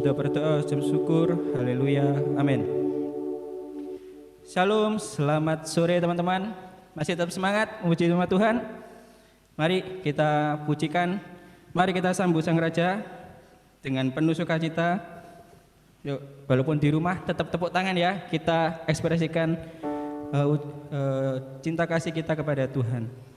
sudah berdoa, ucap syukur. Haleluya, amin. Shalom, selamat sore teman-teman. Masih tetap semangat memuji nama Tuhan? Mari kita pujikan, mari kita sambut Sang Raja dengan penuh sukacita. Yuk, walaupun di rumah tetap tepuk tangan ya. Kita ekspresikan cinta kasih kita kepada Tuhan.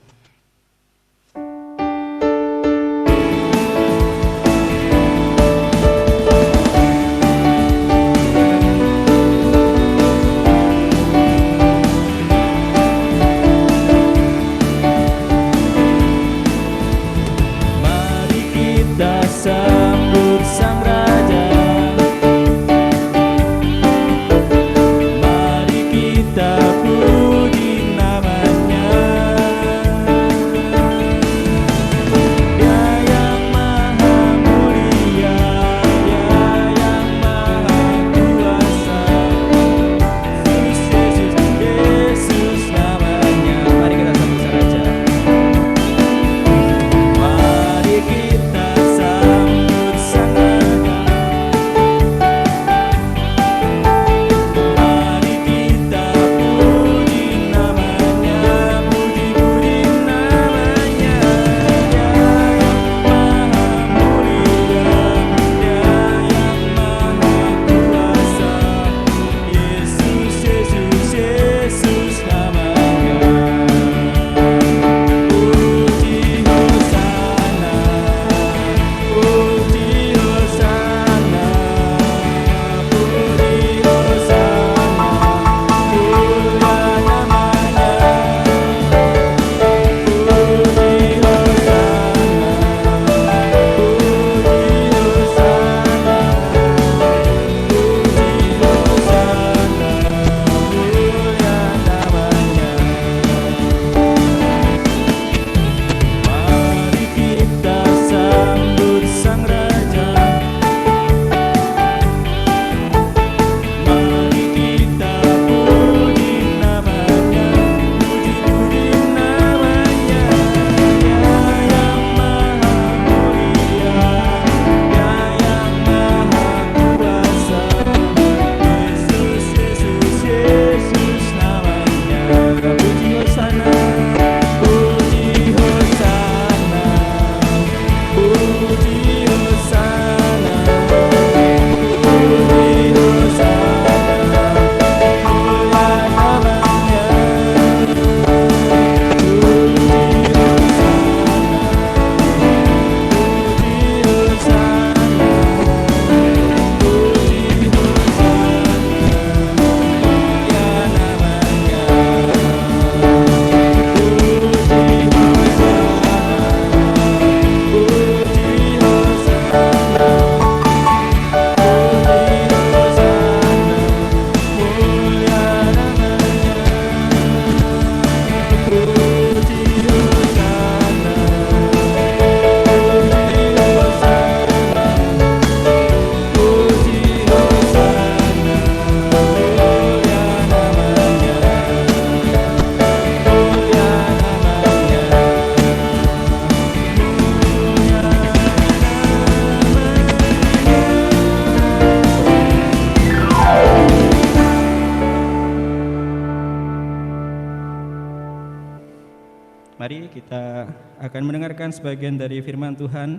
Mari kita akan mendengarkan sebagian dari firman Tuhan.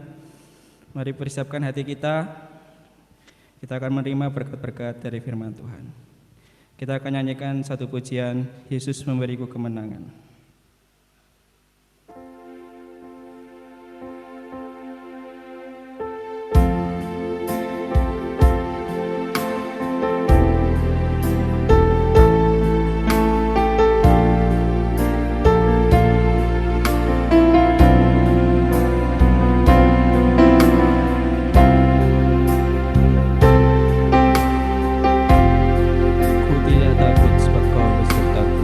Mari persiapkan hati kita. Kita akan menerima berkat-berkat dari firman Tuhan. Kita akan nyanyikan satu pujian, Yesus memberiku kemenangan. Ku tidak takut sebab Kau besertaku.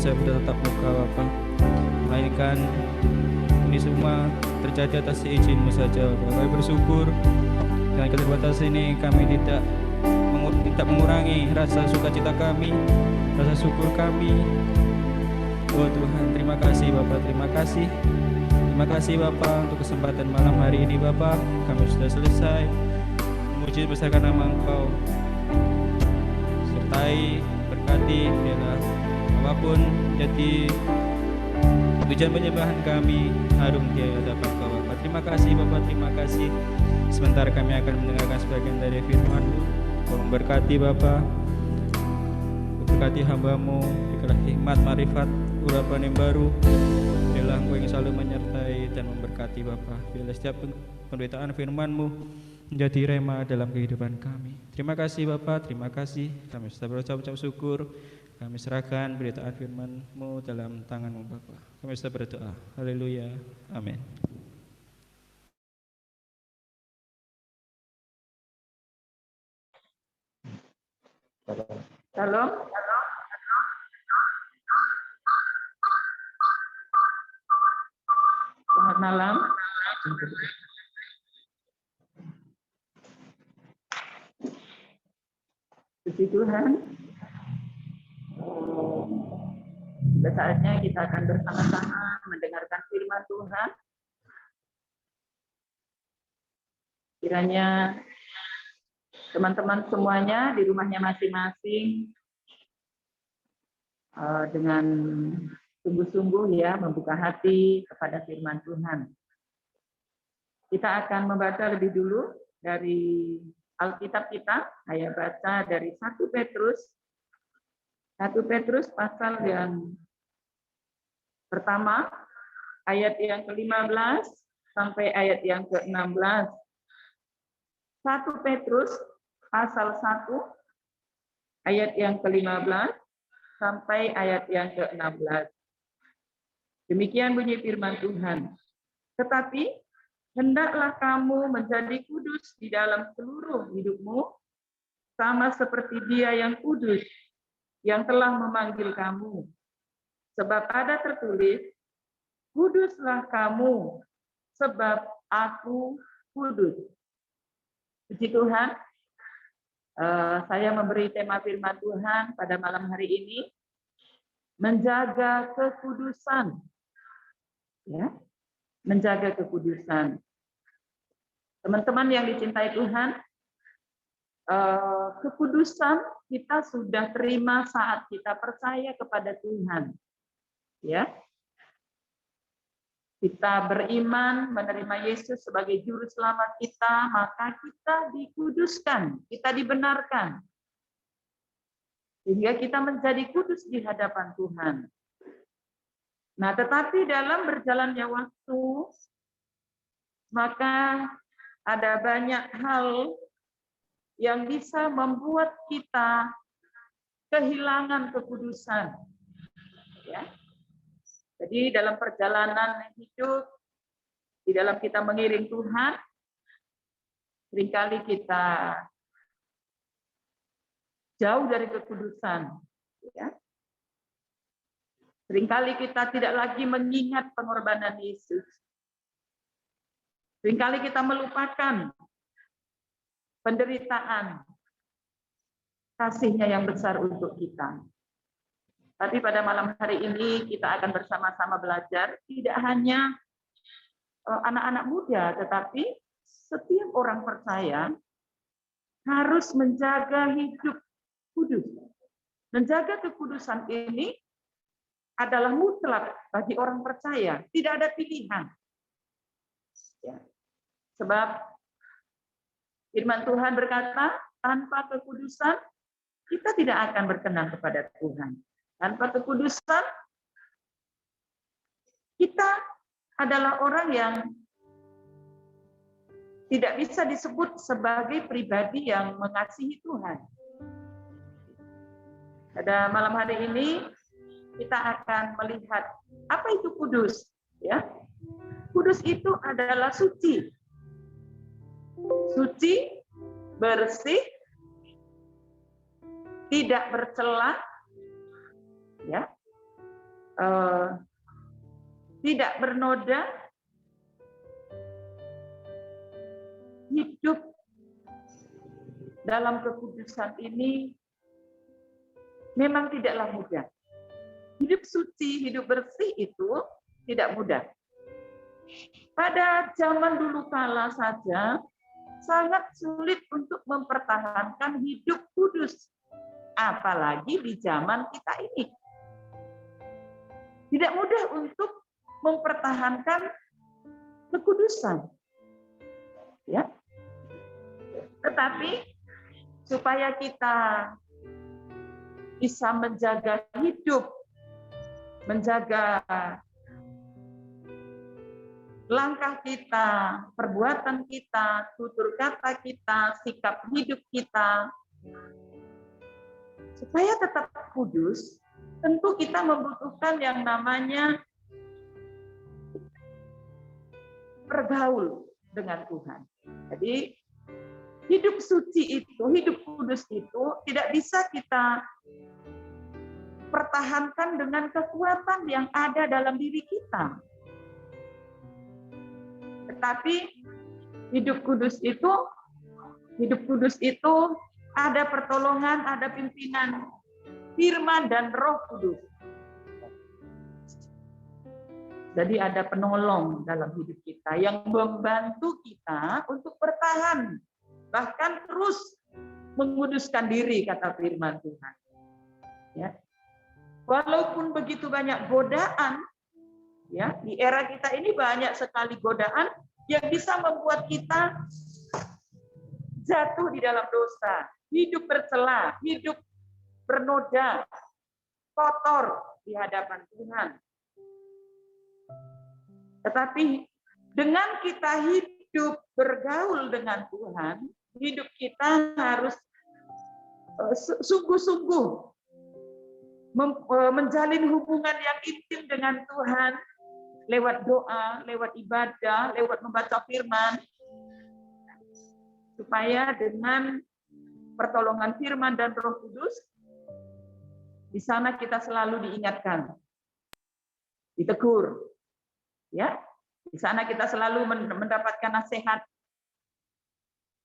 bisa bertatap muka Bapa, melainkan ini semua terjadi atas izin-Mu saja Bapa. Kami bersyukur dengan keterbatasan ini kami tidak mengurangi rasa sukacita kami, rasa syukur kami. Oh Tuhan, terima kasih Bapa, terima kasih. Terima kasih Bapa untuk kesempatan malam hari ini Bapa. Kami sudah selesai memuji besarkan nama Engkau. Sertai, berkati, biarlah apapun jadi pujian penyembahan kami harum di hadapan Engkau Bapa. Terima kasih Bapa, terima kasih. Sebentar kami akan mendengarkan sebagian dari firman-Mu. Kau memberkati Bapa, berkati hamba-Mu, berikanlah hikmat, marifat, urapan yang baru. Biarlah Engkau yang selalu menyertai dan memberkati Bapa. Biarlah setiap pemberitaan firman-Mu menjadi rema dalam kehidupan kami. Terima kasih Bapa, terima kasih. Kami sudah berucap syukur. Kami serahkan pemberitaan firman-Mu dalam tangan-Mu Bapa. Kami sudah berdoa. Haleluya. Amin. Shalom. Selamat malam. Puji Tuhan. Sudah saatnya kita akan bersama-sama mendengarkan firman Tuhan. Kiranya teman-teman semuanya di rumahnya masing-masing dengan sungguh-sungguh ya membuka hati kepada firman Tuhan. Kita akan membaca lebih dulu dari Alkitab kita. Saya baca dari 1 Petrus pasal yang pertama, ayat yang ke-15 sampai ayat yang ke-16. 1 Petrus pasal 1, ayat yang ke-15 sampai ayat yang ke-16. Demikian bunyi firman Tuhan. Tetapi hendaklah kamu menjadi kudus di dalam seluruh hidupmu, sama seperti Dia yang kudus, yang telah memanggil kamu. Sebab ada tertulis, kuduslah kamu, sebab aku kudus. Puji Tuhan, saya memberi tema firman Tuhan pada malam hari ini, menjaga kekudusan. Ya, menjaga kekudusan. Teman-teman yang dicintai Tuhan, kekudusan kita sudah terima saat kita percaya kepada Tuhan. Ya, kita beriman menerima Yesus sebagai juru selamat kita, maka kita dikuduskan, kita dibenarkan. Sehingga kita menjadi kudus di hadapan Tuhan. Nah, tetapi dalam berjalannya waktu, maka ada banyak hal yang bisa membuat kita kehilangan kekudusan. Ya. Jadi dalam perjalanan hidup, di dalam kita mengiring Tuhan, seringkali kita jauh dari kekudusan. Ya. Seringkali kita tidak lagi mengingat pengorbanan Yesus. Seringkali kita melupakan penderitaan kasih-Nya yang besar untuk kita. Tapi pada malam hari ini kita akan bersama-sama belajar, tidak hanya anak-anak muda, tetapi setiap orang percaya harus menjaga hidup kudus. Menjaga kekudusan ini adalah mutlak bagi orang percaya, tidak ada pilihan. Ya. Sebab firman Tuhan berkata, tanpa kekudusan kita tidak akan berkenan kepada Tuhan. Tanpa kekudusan kita adalah orang yang tidak bisa disebut sebagai pribadi yang mengasihi Tuhan. Pada malam hari ini kita akan melihat apa itu kudus, ya. Kudus itu adalah suci. Suci, bersih, tidak bercela, ya. tidak bernoda, hidup dalam kekudusan ini memang tidaklah mudah. Hidup suci, hidup bersih itu tidak mudah. Pada zaman dulu kala saja sangat sulit untuk mempertahankan hidup kudus, apalagi di zaman kita ini. Tidak mudah untuk mempertahankan kekudusan. Ya. Tetapi supaya kita bisa menjaga hidup, menjaga langkah kita, perbuatan kita, tutur kata kita, sikap hidup kita, supaya tetap kudus, tentu kita membutuhkan yang namanya bergaul dengan Tuhan. Jadi hidup suci itu, hidup kudus itu tidak bisa kita pertahankan dengan kekuatan yang ada dalam diri kita. Tetapi hidup kudus itu ada pertolongan, ada pimpinan firman dan Roh Kudus. Jadi ada penolong dalam hidup kita yang membantu kita untuk bertahan, bahkan terus menguduskan diri, kata firman Tuhan. Ya. Walaupun begitu banyak godaan, ya, di era kita ini banyak sekali godaan yang bisa membuat kita jatuh di dalam dosa, hidup bercela, hidup bernoda, kotor di hadapan Tuhan. Tetapi dengan kita hidup bergaul dengan Tuhan, hidup kita harus sungguh-sungguh menjalin hubungan yang intim dengan Tuhan lewat doa, lewat ibadah, lewat membaca firman, supaya dengan pertolongan firman dan Roh Kudus, di sana kita selalu diingatkan, ditegur, ya, di sana kita selalu mendapatkan nasihat.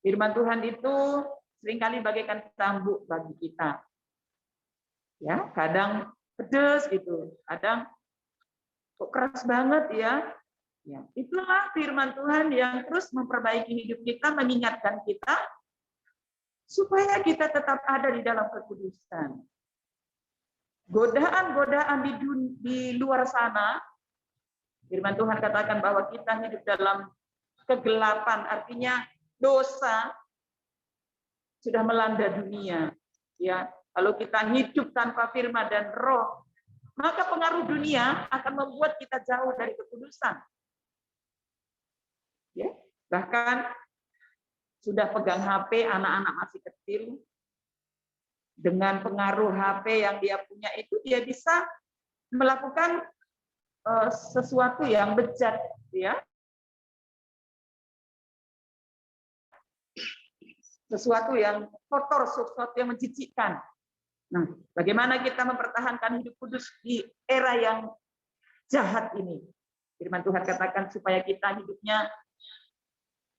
Firman Tuhan itu seringkali bagaikan cambuk bagi kita. Ya, kadang pedes gitu, kadang kok keras banget ya. Ya, itulah firman Tuhan yang terus memperbaiki hidup kita, mengingatkan kita supaya kita tetap ada di dalam kekudusan. Godaan-godaan di luar sana, firman Tuhan katakan bahwa kita hidup dalam kegelapan, artinya dosa sudah melanda dunia. Ya, kalau kita hidup tanpa firman dan Roh, maka pengaruh dunia akan membuat kita jauh dari kekudusan. Ya, bahkan sudah pegang HP, anak-anak masih kecil, dengan pengaruh HP yang dia punya itu, dia bisa melakukan sesuatu yang bejat, ya, sesuatu yang kotor, sesuatu yang menjijikkan. Nah, bagaimana kita mempertahankan hidup kudus di era yang jahat ini? Firman Tuhan katakan supaya kita hidupnya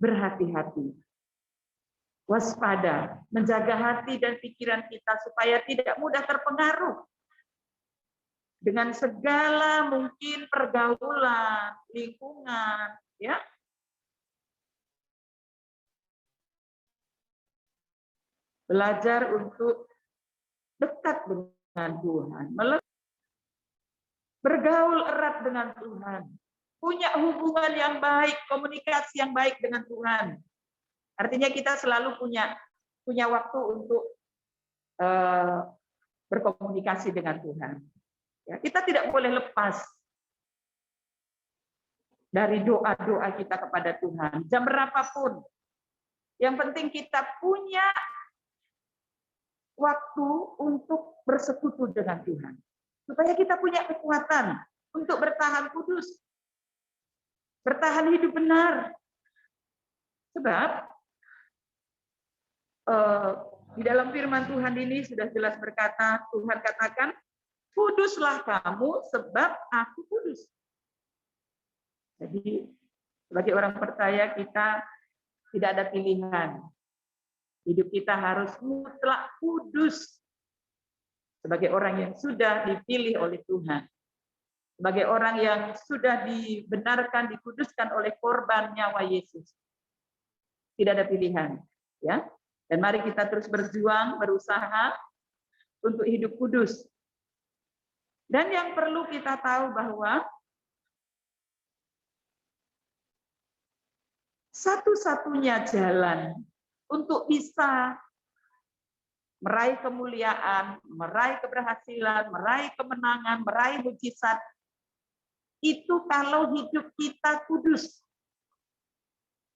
berhati-hati, waspada, menjaga hati dan pikiran kita supaya tidak mudah terpengaruh dengan segala mungkin pergaulan, lingkungan, ya. Belajar untuk dekat dengan Tuhan, bergaul erat dengan Tuhan, punya hubungan yang baik, komunikasi yang baik dengan Tuhan. Artinya kita selalu punya waktu untuk berkomunikasi dengan Tuhan. Ya, kita tidak boleh lepas dari doa-doa kita kepada Tuhan, jam berapapun. Yang penting kita punya waktu untuk bersekutu dengan Tuhan. Supaya kita punya kekuatan untuk bertahan kudus. Bertahan hidup benar. Sebab di dalam firman Tuhan ini sudah jelas berkata, Tuhan katakan, Kuduslah kamu sebab aku kudus. Jadi sebagai orang percaya kita tidak ada pilihan. Hidup kita harus mutlak kudus sebagai orang yang sudah dipilih oleh Tuhan. Sebagai orang yang sudah dibenarkan, dikuduskan oleh korban nyawa Yesus. Tidak ada pilihan, ya. Dan mari kita terus berjuang, berusaha untuk hidup kudus. Dan yang perlu kita tahu bahwa satu-satunya jalan untuk bisa meraih kemuliaan, meraih keberhasilan, meraih kemenangan, meraih mujizat, itu kalau hidup kita kudus.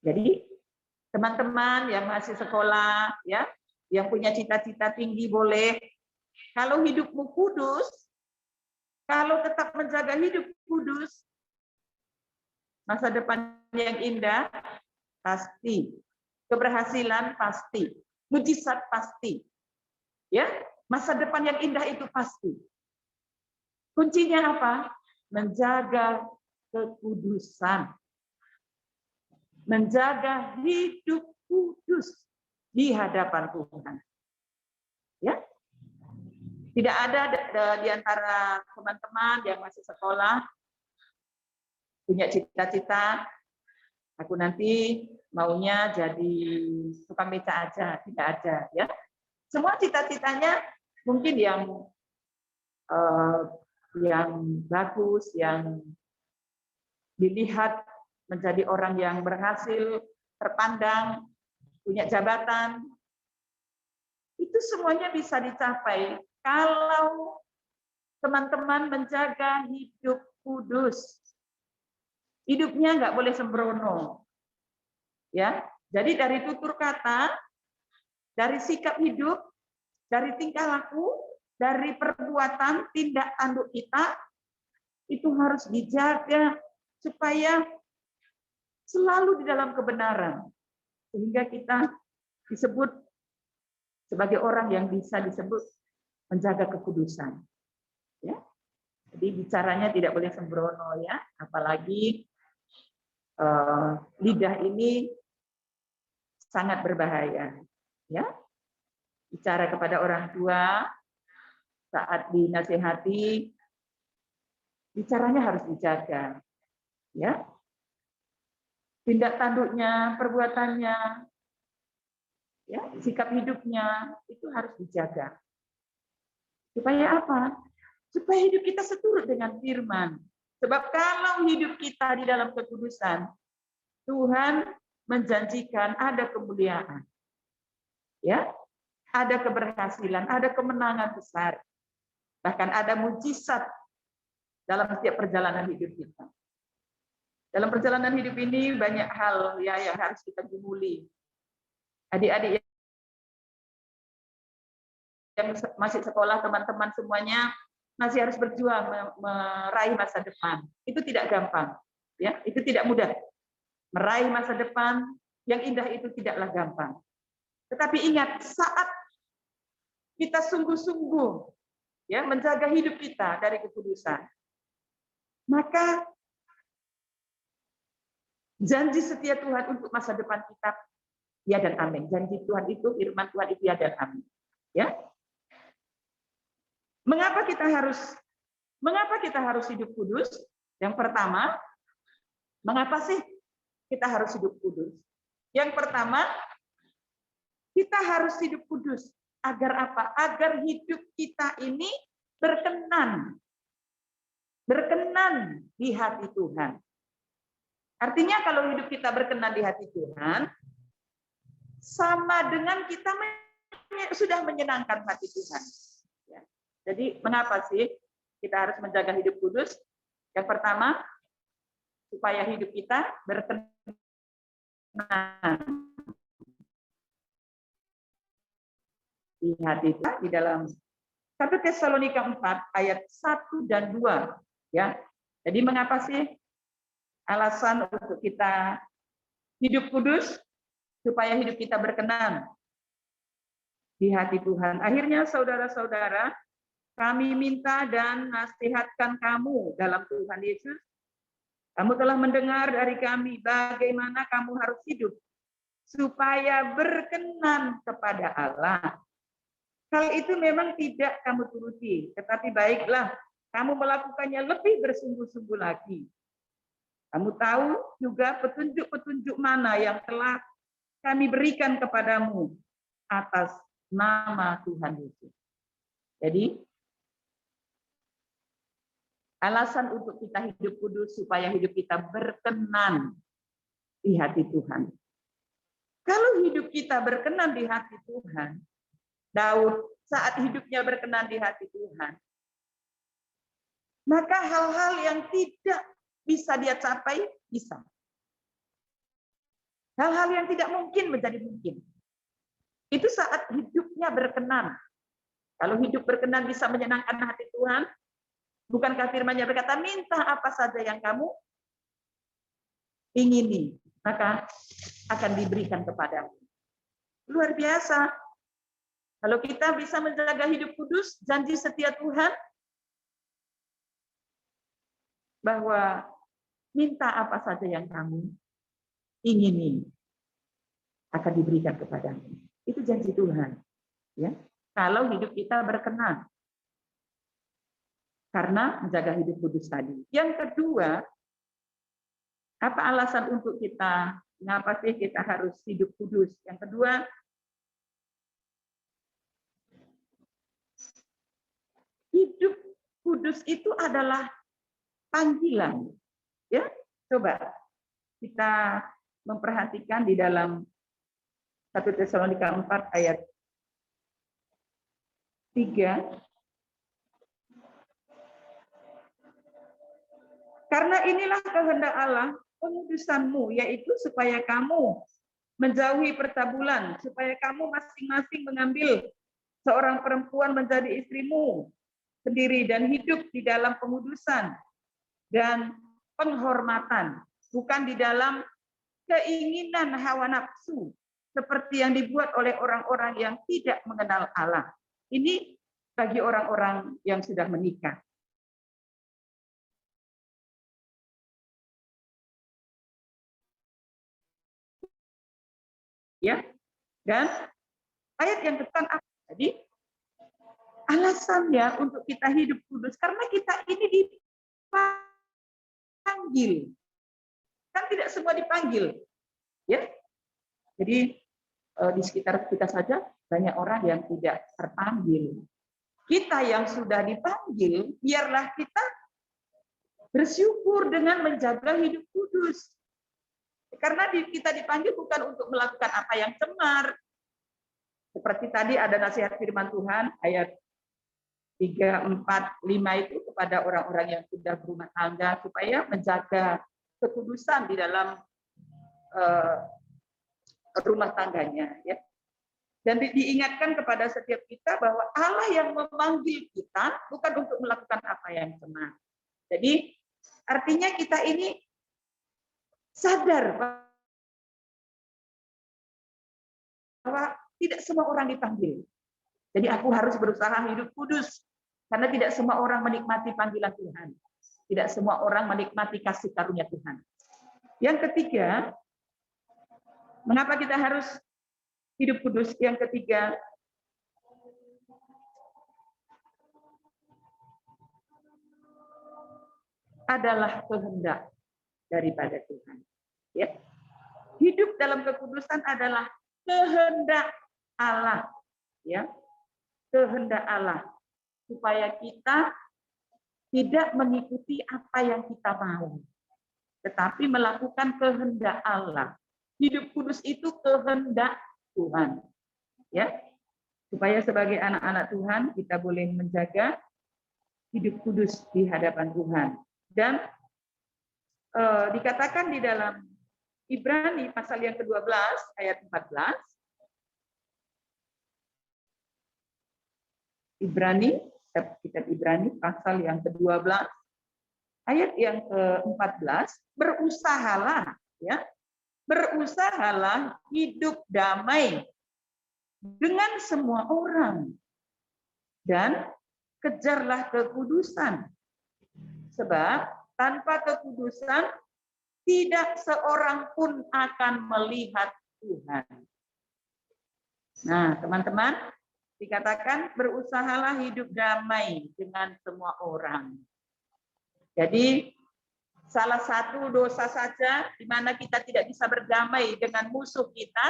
Jadi teman-teman yang masih sekolah, ya, yang punya cita-cita tinggi boleh. Kalau hidupmu kudus, kalau tetap menjaga hidup kudus, masa depan yang indah pasti, keberhasilan pasti, mujizat pasti. Ya, masa depan yang indah itu pasti. Kuncinya apa? Menjaga kekudusan. Menjaga hidup kudus di hadapan Tuhan. Ya. Tidak ada di antara teman-teman yang masih sekolah punya cita-cita, aku nanti maunya jadi tukang beca aja, tidak ada, ya. Semua cita-citanya mungkin yang bagus, yang dilihat menjadi orang yang berhasil, terpandang, punya jabatan, itu semuanya bisa dicapai kalau teman-teman menjaga hidup kudus. Hidupnya nggak boleh sembrono. Ya, jadi dari tutur kata, dari sikap hidup, dari tingkah laku, dari perbuatan, tindak tanduk kita, itu harus dijaga supaya selalu di dalam kebenaran. Sehingga kita disebut sebagai orang yang bisa disebut menjaga kekudusan. Ya. Jadi bicaranya tidak boleh sembrono, ya, apalagi lidah ini sangat berbahaya, ya. Bicara kepada orang tua saat dinasihati, bicaranya harus dijaga, ya. Tindak tanduknya, perbuatannya, ya, sikap hidupnya itu harus dijaga. Supaya apa? Supaya hidup kita seturut dengan firman. Sebab kalau hidup kita di dalam kekudusan, Tuhan menjanjikan ada kemuliaan. Ya, ada keberhasilan, ada kemenangan besar. Bahkan ada mujizat dalam setiap perjalanan hidup kita. Dalam perjalanan hidup ini banyak hal, ya, yang harus kita gumuli. Adik-adik yang masih sekolah, teman-teman semuanya masih harus berjuang meraih masa depan. Itu tidak gampang, ya, itu tidak mudah. Meraih masa depan yang indah itu tidaklah gampang. Tetapi ingat, saat kita sungguh-sungguh, ya, menjaga hidup kita dari kekudusan, maka janji setia Tuhan untuk masa depan kita ya dan amin. Janji Tuhan itu, firman Tuhan itu ya dan amin. Ya. Mengapa kita harus hidup kudus? Yang pertama, mengapa sih kita harus hidup kudus? Yang pertama, kita harus hidup kudus agar apa? Agar hidup kita ini berkenan di hati Tuhan. Artinya kalau hidup kita berkenan di hati Tuhan, sama dengan kita sudah menyenangkan hati Tuhan. Jadi mengapa sih kita harus menjaga hidup kudus? Yang pertama, supaya hidup kita berkenan di hati kita, di dalam 1 Tesalonika 4 ayat 1 dan 2. Ya. Jadi mengapa sih alasan untuk kita hidup kudus? Supaya hidup kita berkenan di hati Tuhan. Akhirnya saudara-saudara, kami minta dan nasihatkan kamu dalam Tuhan Yesus. Kamu telah mendengar dari kami bagaimana kamu harus hidup supaya berkenan kepada Allah. Hal itu memang tidak kamu turuti, tetapi baiklah kamu melakukannya lebih bersungguh-sungguh lagi. Kamu tahu juga petunjuk-petunjuk mana yang telah kami berikan kepadamu atas nama Tuhan Yesus. Jadi, alasan untuk kita hidup kudus supaya hidup kita berkenan di hati Tuhan. Kalau hidup kita berkenan di hati Tuhan, Daud saat hidupnya berkenan di hati Tuhan, maka hal-hal yang tidak bisa dia capai, bisa. Hal-hal yang tidak mungkin menjadi mungkin. Itu saat hidupnya berkenan. Kalau hidup berkenan bisa menyenangkan hati Tuhan, bukankah firman-Nya berkata, minta apa saja yang kamu ingini, maka akan diberikan kepadamu. Luar biasa. Kalau kita bisa menjaga hidup kudus, janji setia Tuhan, bahwa minta apa saja yang kamu ingini akan diberikan kepadamu. Itu janji Tuhan. Ya, kalau hidup kita berkenan karena menjaga hidup kudus tadi. Yang kedua, apa alasan untuk kita, kenapa sih kita harus hidup kudus? Yang kedua, hidup kudus itu adalah panggilan. Ya, coba kita memperhatikan di dalam 1 Tesalonika 4 ayat 3. Karena inilah kehendak Allah pengudusanmu, yaitu supaya kamu menjauhi percabulan, supaya kamu masing-masing mengambil seorang perempuan menjadi istrimu sendiri dan hidup di dalam pengudusan dan penghormatan, bukan di dalam keinginan hawa nafsu, seperti yang dibuat oleh orang-orang yang tidak mengenal Allah. Ini bagi orang-orang yang sudah menikah. Ya, dan ayat yang depan apa? Jadi alasannya untuk kita hidup kudus karena kita ini dipanggil. Kan tidak semua dipanggil. Ya. Jadi di sekitar kita saja banyak orang yang tidak terpanggil. Kita yang sudah dipanggil, biarlah kita bersyukur dengan menjaga hidup kudus. Karena kita dipanggil bukan untuk melakukan apa yang cemar. Seperti tadi ada nasihat firman Tuhan ayat 3, 4, 5 itu kepada orang-orang yang sudah berumah tangga supaya menjaga kekudusan di dalam rumah tangganya. Ya. Dan diingatkan kepada setiap kita bahwa Allah yang memanggil kita bukan untuk melakukan apa yang cemar. Jadi artinya kita ini sadar bahwa tidak semua orang dipanggil. Jadi aku harus berusaha hidup kudus karena tidak semua orang menikmati panggilan Tuhan. Tidak semua orang menikmati kasih karunia Tuhan. Yang ketiga, mengapa kita harus hidup kudus? Yang ketiga, adalah kehendak daripada Tuhan. Ya. Hidup dalam kekudusan adalah kehendak Allah. Ya. Kehendak Allah. Supaya kita tidak mengikuti apa yang kita mau, tetapi melakukan kehendak Allah. Hidup kudus itu kehendak Tuhan. Ya. Supaya sebagai anak-anak Tuhan kita boleh menjaga hidup kudus di hadapan Tuhan. Dan dikatakan di dalam Ibrani pasal yang ke-12 ayat 14. Kitab Ibrani pasal yang ke-12 ayat yang ke-14, berusahalah ya. Berusahalah hidup damai dengan semua orang dan kejarlah kekudusan. Sebab tanpa kekudusan tidak seorang pun akan melihat Tuhan. Nah, teman-teman, dikatakan berusahalah hidup damai dengan semua orang. Jadi salah satu dosa saja di mana kita tidak bisa berdamai dengan musuh kita,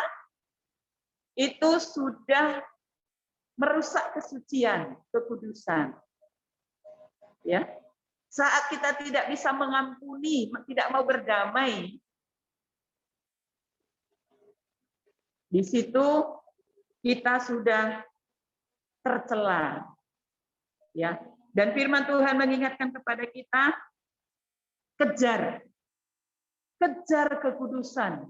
itu sudah merusak kesucian, kekudusan. Ya. Saat kita tidak bisa mengampuni, tidak mau berdamai, di situ kita sudah tercela. Ya. Dan firman Tuhan mengingatkan kepada kita, kejar kekudusan.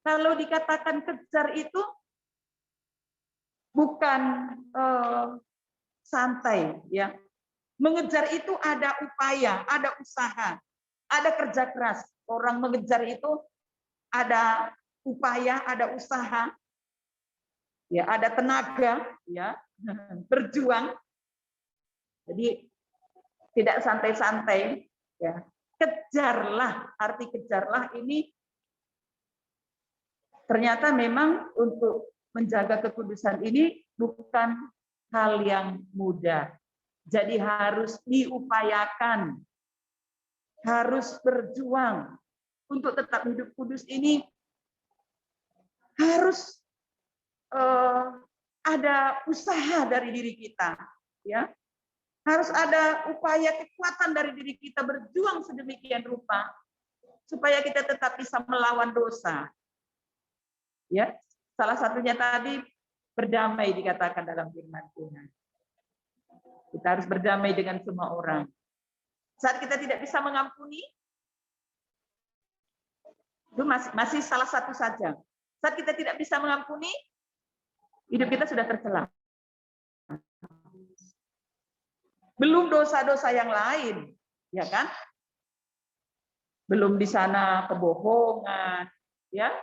Kalau dikatakan kejar itu bukan santai, ya. Mengejar itu ada upaya, ada usaha, ada kerja keras. Orang mengejar itu ada upaya, ada usaha, ya, ada tenaga, ya, berjuang. Jadi tidak santai-santai, ya. Kejarlah, arti kejarlah ini ternyata memang untuk menjaga kekudusan ini bukan hal yang mudah. Jadi harus diupayakan, harus berjuang untuk tetap hidup kudus ini, harus ada usaha dari diri kita, ya. Harus ada upaya kekuatan dari diri kita berjuang sedemikian rupa supaya kita tetap bisa melawan dosa. Ya, salah satunya tadi berdamai dikatakan dalam firman Tuhan. Kita harus berdamai dengan semua orang. Saat kita tidak bisa mengampuni, itu masih salah satu saja. Saat kita tidak bisa mengampuni, hidup kita sudah tercela. Belum dosa-dosa yang lain, ya kan? Belum di sana kebohongan, ya.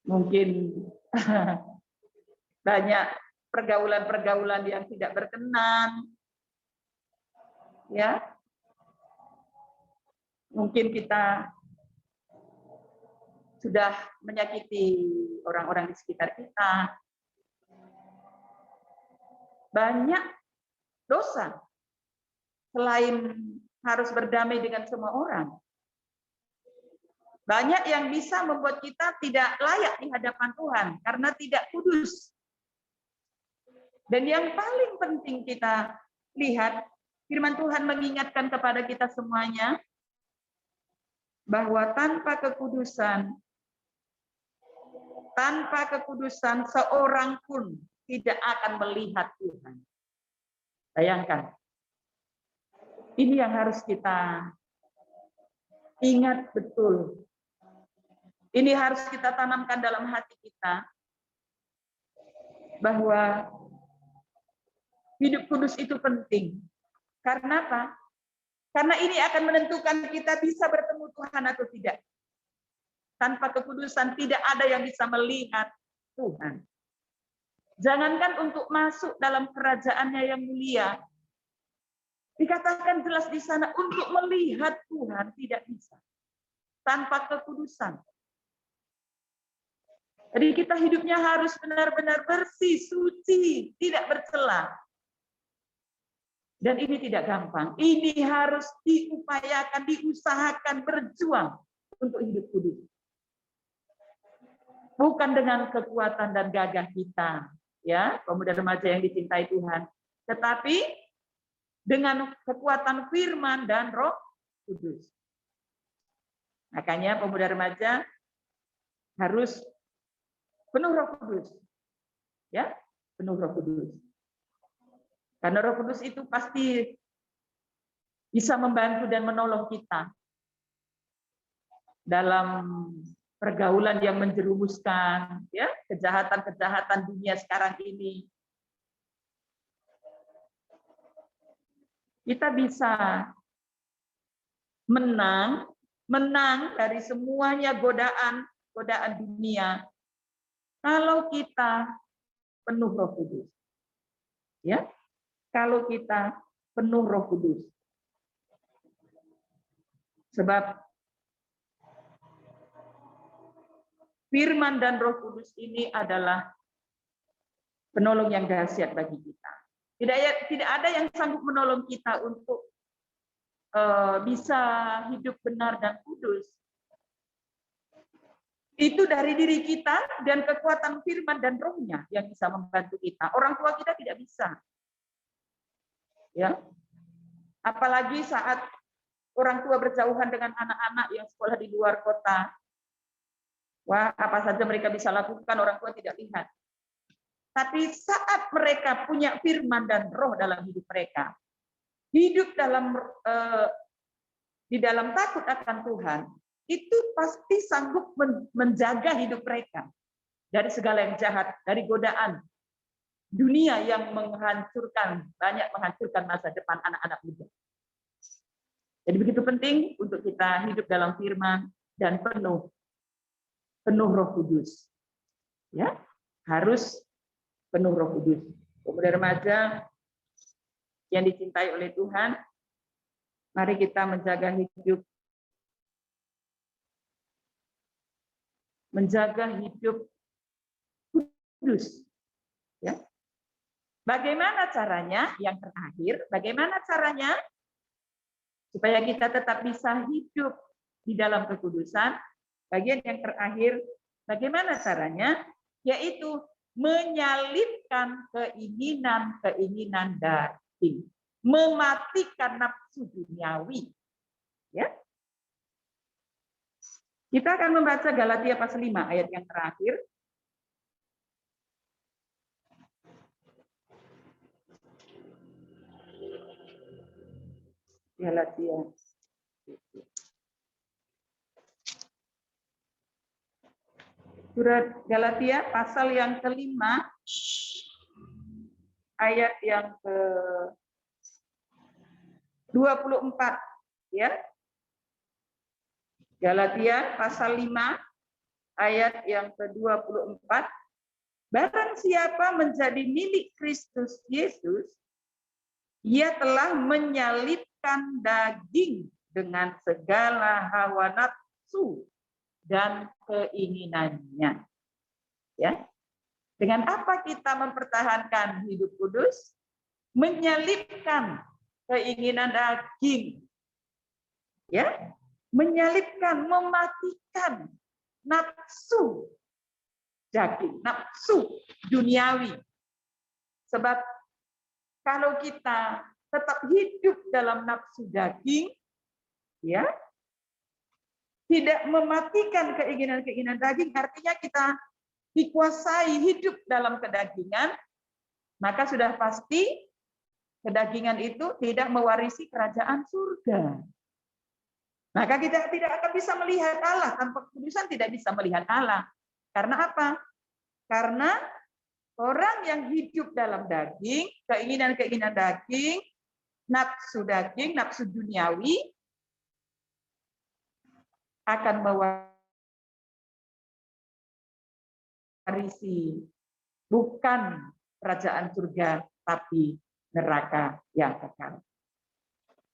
Mungkin banyak pergaulan-pergaulan yang tidak berkenan, ya. Mungkin kita sudah menyakiti orang-orang di sekitar kita. Banyak dosa selain harus berdamai dengan semua orang. Banyak yang bisa membuat kita tidak layak di hadapan Tuhan karena tidak kudus. Dan yang paling penting kita lihat, firman Tuhan mengingatkan kepada kita semuanya bahwa tanpa kekudusan seorang pun tidak akan melihat Tuhan. Bayangkan. Ini yang harus kita ingat betul. Ini harus kita tanamkan dalam hati kita bahwa hidup kudus itu penting. Karena apa? Karena ini akan menentukan kita bisa bertemu Tuhan atau tidak. Tanpa kekudusan tidak ada yang bisa melihat Tuhan. Jangankan untuk masuk dalam kerajaannya yang mulia. Dikatakan jelas di sana untuk melihat Tuhan tidak bisa. Tanpa kekudusan. Jadi kita hidupnya harus benar-benar bersih, suci, tidak bercela. Dan ini tidak gampang. Ini harus diupayakan, diusahakan, berjuang untuk hidup kudus. Bukan dengan kekuatan dan gagah kita, ya, pemuda remaja yang dicintai Tuhan, tetapi dengan kekuatan firman dan Roh Kudus. Makanya pemuda remaja harus penuh Roh Kudus. Ya, penuh Roh Kudus. Karena Roh Kudus itu pasti bisa membantu dan menolong kita dalam pergaulan yang menjerumuskan, ya, kejahatan-kejahatan dunia sekarang ini. Kita bisa menang dari semuanya godaan dunia kalau kita penuh Roh Kudus. Ya, kalau kita penuh Roh Kudus. Sebab firman dan Roh Kudus ini adalah penolong yang dahsyat bagi kita. Tidak ada yang sanggup menolong kita untuk bisa hidup benar dan kudus. Itu dari diri kita dan kekuatan firman dan rohnya yang bisa membantu kita. Orang tua kita tidak bisa. Ya. Apalagi saat orang tua berjauhan dengan anak-anak yang sekolah di luar kota. Wah, apa saja mereka bisa lakukan, orang tua tidak lihat. Tapi saat mereka punya firman dan roh dalam hidup mereka, hidup di dalam takut akan Tuhan, itu pasti sanggup menjaga hidup mereka dari segala yang jahat, dari godaan dunia yang banyak menghancurkan masa depan anak-anak muda. Jadi begitu penting untuk kita hidup dalam firman dan penuh Roh Kudus. Ya, harus penuh Roh Kudus. Pemuda remaja yang dicintai oleh Tuhan, mari kita menjaga hidup kudus. Ya. Bagaimana caranya? Yang terakhir, bagaimana caranya supaya kita tetap bisa hidup di dalam kekudusan? Bagian yang terakhir, bagaimana caranya? Yaitu menyalibkan keinginan daging, mematikan nafsu duniawi. Ya. Kita akan membaca Galatia pasal 5 ayat yang terakhir. Galatia. Surat Galatia pasal yang kelima ayat yang ke-24 ya. Galatia pasal 5 ayat yang ke-24. Barang siapa menjadi milik Kristus Yesus, ia telah menyalibkan daging dengan segala hawa nafsu dan keinginannya. Ya. Dengan apa kita mempertahankan hidup kudus? Menyalibkan keinginan daging. Ya. Menyalibkan, mematikan nafsu daging, nafsu duniawi. Sebab kalau kita tetap hidup dalam nafsu daging, ya, tidak mematikan keinginan-keinginan daging, artinya kita dikuasai hidup dalam kedagingan, maka sudah pasti kedagingan itu tidak mewarisi kerajaan surga. Maka kita tidak akan bisa melihat Allah, tanpa kekudusan tidak bisa melihat Allah. Karena apa? Karena orang yang hidup dalam daging, keinginan-keinginan daging, nafsu duniawi, akan mewarisi bukan kerajaan surga, tapi neraka yang kekal.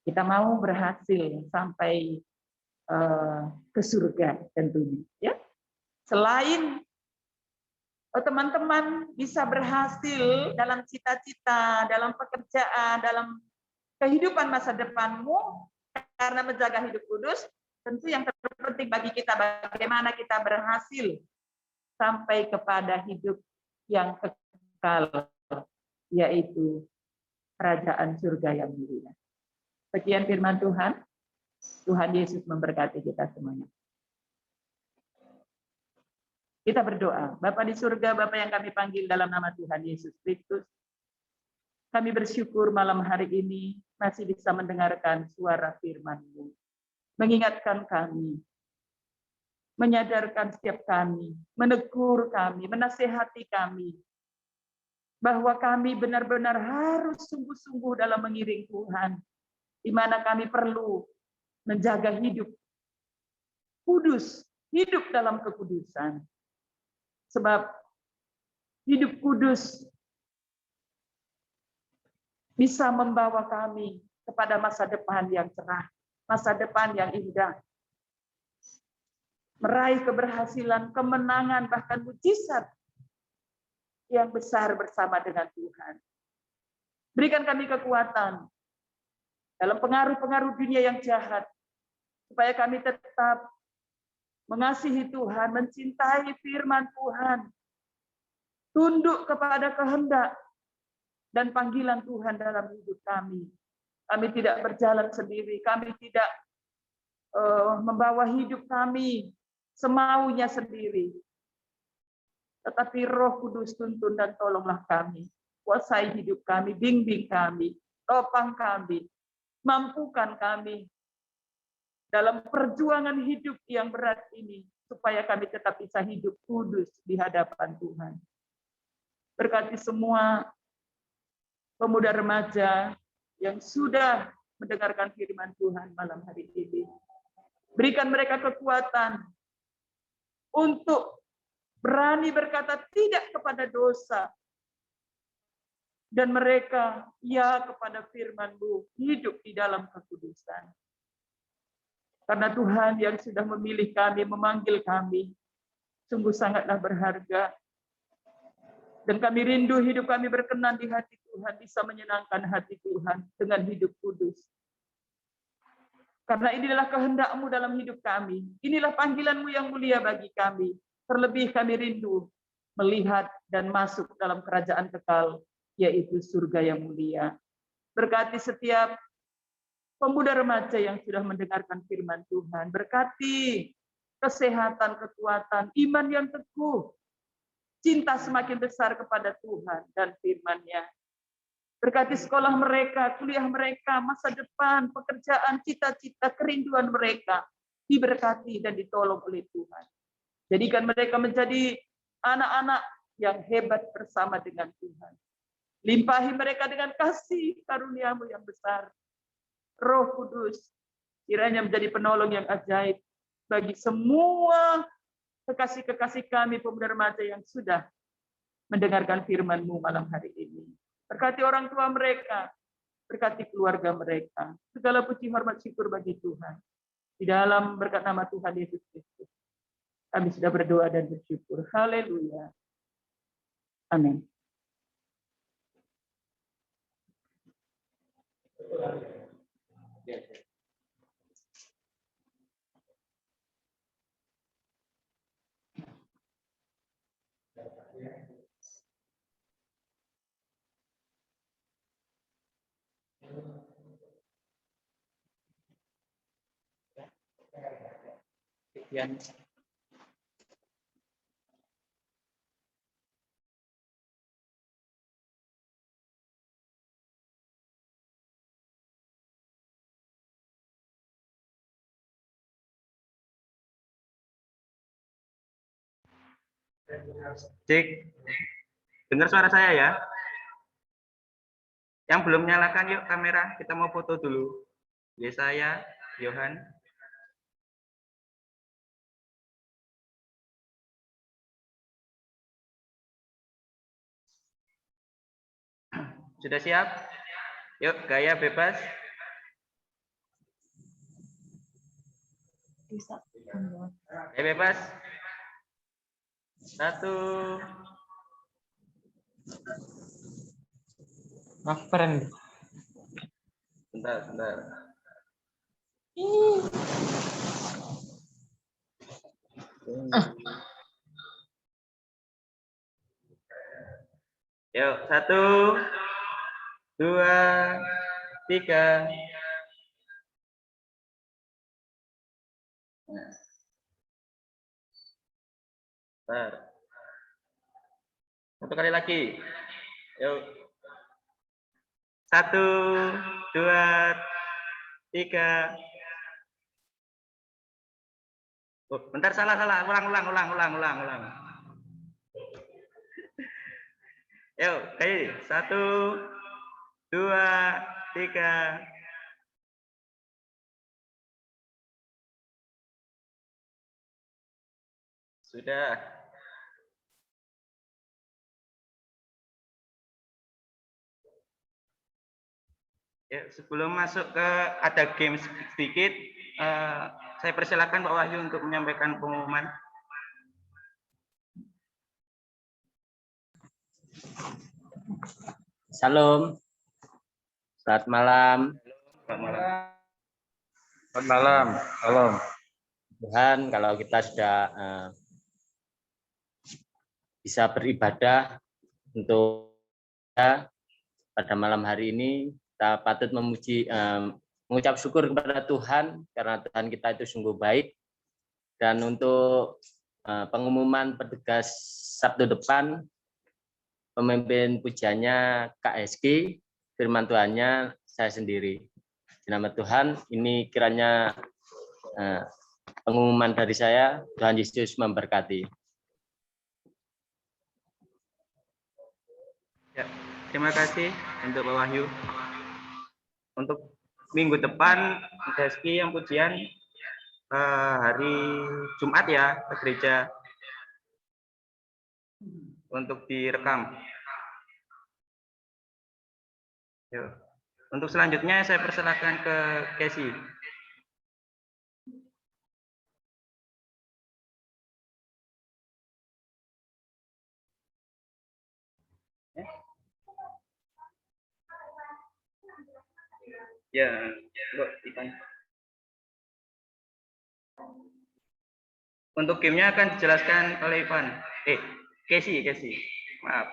Kita mau berhasil sampai ke surga tentunya. Ya. Selain teman-teman bisa berhasil dalam cita-cita, dalam pekerjaan, dalam kehidupan masa depanmu karena menjaga hidup kudus, tentu yang terpenting bagi kita bagaimana kita berhasil sampai kepada hidup yang kekal, yaitu kerajaan surga yang mulia. Sekian firman Tuhan. Tuhan Yesus memberkati kita semuanya. Kita berdoa. Bapa di surga, Bapa yang kami panggil dalam nama Tuhan Yesus Kristus, kami bersyukur malam hari ini masih bisa mendengarkan suara firman-Mu. Mengingatkan kami, menyadarkan setiap kami, menegur kami, menasihati kami, bahwa kami benar-benar harus sungguh-sungguh dalam mengiring Tuhan, di mana kami perlu menjaga hidup kudus, hidup dalam kekudusan. Sebab hidup kudus bisa membawa kami kepada masa depan yang cerah, masa depan yang indah, meraih keberhasilan, kemenangan, bahkan mujizat yang besar bersama dengan Tuhan. Berikan kami kekuatan dalam pengaruh-pengaruh dunia yang jahat, supaya kami tetap mengasihi Tuhan, mencintai firman Tuhan, tunduk kepada kehendak dan panggilan Tuhan dalam hidup kami. Kami tidak berjalan sendiri, kami tidak membawa hidup kami semaunya sendiri. Tetapi Roh Kudus tuntun dan tolonglah kami. Kuasai hidup kami, bimbing kami, topang kami, mampukan kami dalam perjuangan hidup yang berat ini, supaya kami tetap bisa hidup kudus di hadapan Tuhan. Berkati semua pemuda remaja yang sudah mendengarkan firman Tuhan malam hari ini. Berikan mereka kekuatan untuk berani berkata tidak kepada dosa. Dan mereka ya kepada firman-Mu, hidup di dalam kekudusan. Karena Tuhan yang sudah memilih kami, memanggil kami, sungguh sangatlah berharga. Dan kami rindu hidup kami berkenan di hati Tuhan, bisa menyenangkan hati Tuhan dengan hidup kudus. Karena inilah kehendak-Mu dalam hidup kami. Inilah panggilan-Mu yang mulia bagi kami. Terlebih kami rindu melihat dan masuk dalam kerajaan kekal, yaitu surga yang mulia. Berkati setiap pemuda remaja yang sudah mendengarkan firman Tuhan. Berkati kesehatan, kekuatan, iman yang teguh, cinta semakin besar kepada Tuhan dan firman-Nya. Berkati sekolah mereka, kuliah mereka, masa depan, pekerjaan, cita-cita, kerinduan mereka diberkati dan ditolong oleh Tuhan. Jadikan mereka menjadi anak-anak yang hebat bersama dengan Tuhan. Limpahi mereka dengan kasih karunia-Mu yang besar. Roh Kudus kiranya menjadi penolong yang ajaib bagi semua kekasih-kekasih kami pemuda remaja yang sudah mendengarkan firman-Mu malam hari ini. Berkati orang tua mereka, berkati keluarga mereka. Segala puji hormat syukur bagi Tuhan. Di dalam berkat nama Tuhan Yesus Kristus, kami sudah berdoa dan bersyukur. Haleluya. Amin. Sekian. Cek, dengar suara saya ya? Yang belum nyalakan yuk kamera, kita mau foto dulu. Yesaya, Yohan. Sudah siap? Yuk, gaya bebas. Gaya bebas. 1. Friend. Bentar. Yuk, 1, 2, 3. Bentar. Satu kali lagi. Yuk. 1, 2, 3. Oh, bentar salah. Ulang. Yuk, kayak 1, 2, 3. Sudah. Ya, sebelum masuk ke ada game sedikit, saya persilakan Pak Wahyu untuk menyampaikan pengumuman. Salam. Selamat malam. Selamat malam. Selamat malam. Salam. Tuhan, kalau kita sudah bisa beribadah untuk kita pada malam hari ini, kita patut memuji, mengucap syukur kepada Tuhan karena Tuhan kita itu sungguh baik. Dan untuk pengumuman petugas Sabtu depan, pemimpin pujiannya Kak Eski, firman Tuhannya saya sendiri. Di nama Tuhan, ini kiranya pengumuman dari saya. Tuhan Yesus memberkati. Ya, terima kasih untuk Pak Wahyu. Untuk minggu depan, Eski yang pujian hari Jumat ya ke gereja untuk direkam. Yuk. Untuk selanjutnya saya persilakan ke Casey. Ya, untuk gamenya akan dijelaskan oleh Ivan. Casey. Maaf.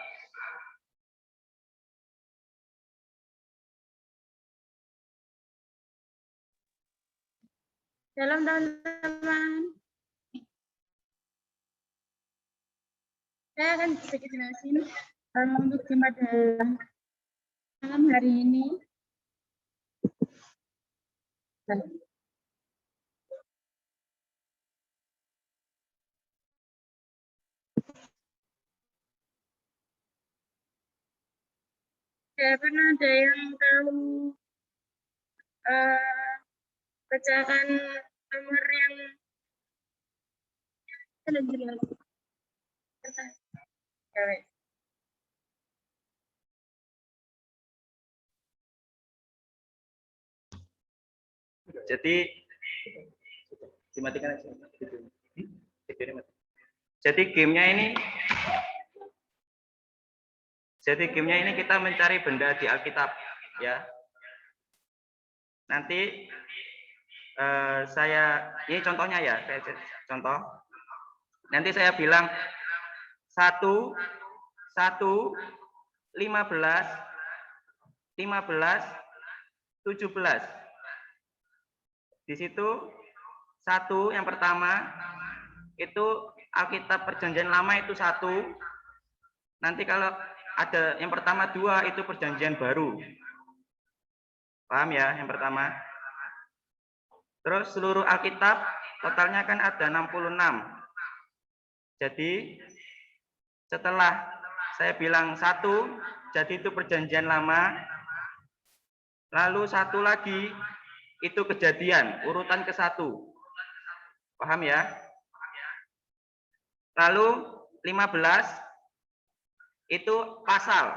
Shalom teman-teman. Saya akan sedikit jelasin untuk tema dalam malam hari ini. Tidak pernah ada yang tahu pecahan nomor yang jelas. Jadi dimatikan aja. Jadi gamenya ini kita mencari benda di Alkitab ya. Nanti ini contohnya ya, contoh. Nanti saya bilang 1, 15, 17. Di situ 1 yang pertama itu Alkitab Perjanjian Lama itu 1. Nanti kalau ada yang pertama 2 itu Perjanjian Baru. Paham ya yang pertama? Terus seluruh Alkitab totalnya kan ada 66. Jadi setelah saya bilang 1, jadi itu Perjanjian Lama. Lalu 1 lagi itu Kejadian, urutan ke-1. Paham ya? Lalu 15 itu pasal.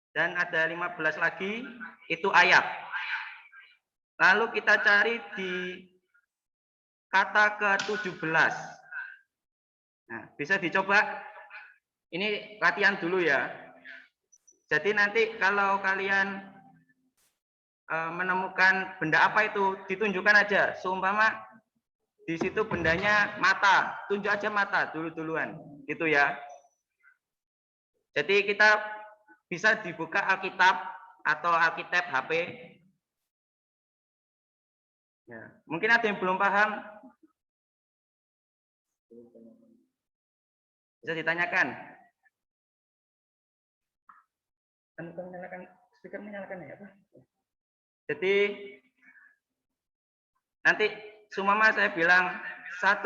Dan ada 15 lagi itu ayat. Lalu kita cari di kata ke-17. Nah, bisa dicoba. Ini latihan dulu ya. Jadi nanti kalau kalian menemukan benda apa itu, ditunjukkan aja. Seumpama di situ bendanya mata, tunjuk aja mata duluan, gitu ya. Jadi kita bisa dibuka Alkitab atau Alkitab HP. Ya, mungkin ada yang belum paham. Bisa ditanyakan. Menyalakan speaker, menyalakan ya, Pak. Jadi nanti sumama saya bilang 1,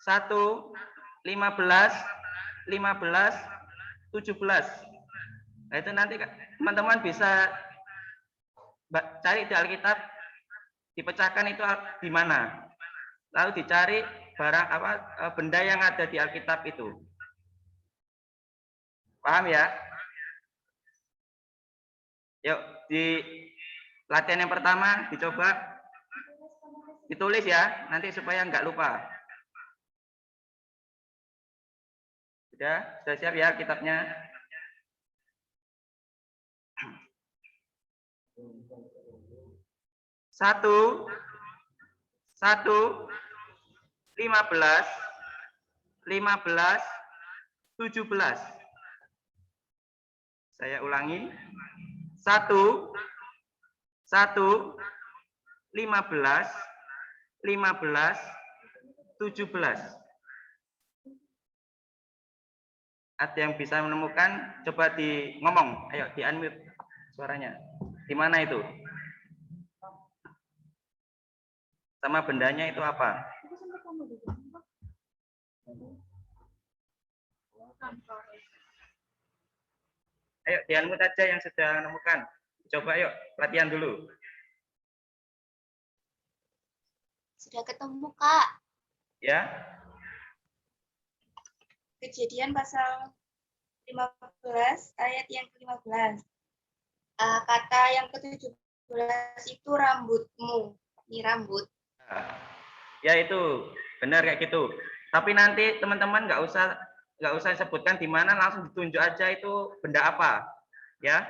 15, 17. Nah, itu nanti teman-teman bisa cari di Alkitab, dipecahkan itu di mana. Lalu dicari barang apa benda yang ada di Alkitab itu. Paham ya? Yuk, di latihan yang pertama dicoba ditulis ya, nanti supaya nggak lupa. Sudah siap ya kitabnya? Satu, 15, 17. Saya ulangi. 1, 15, 17. Ada yang bisa menemukan? Coba di ngomong. Ayo di unmute suaranya. Di mana itu? Sama bendanya itu apa? Ayo di unmute aja yang sudah menemukan. Coba yuk latihan dulu. Sudah ketemu, Kak. Ya. Kejadian pasal 15 ayat yang ke-15. Kata yang ke-17 itu rambutmu. Ini rambut. Ya itu benar kayak gitu. Tapi nanti teman-teman nggak usah sebutkan di mana, langsung ditunjuk aja itu benda apa. Ya.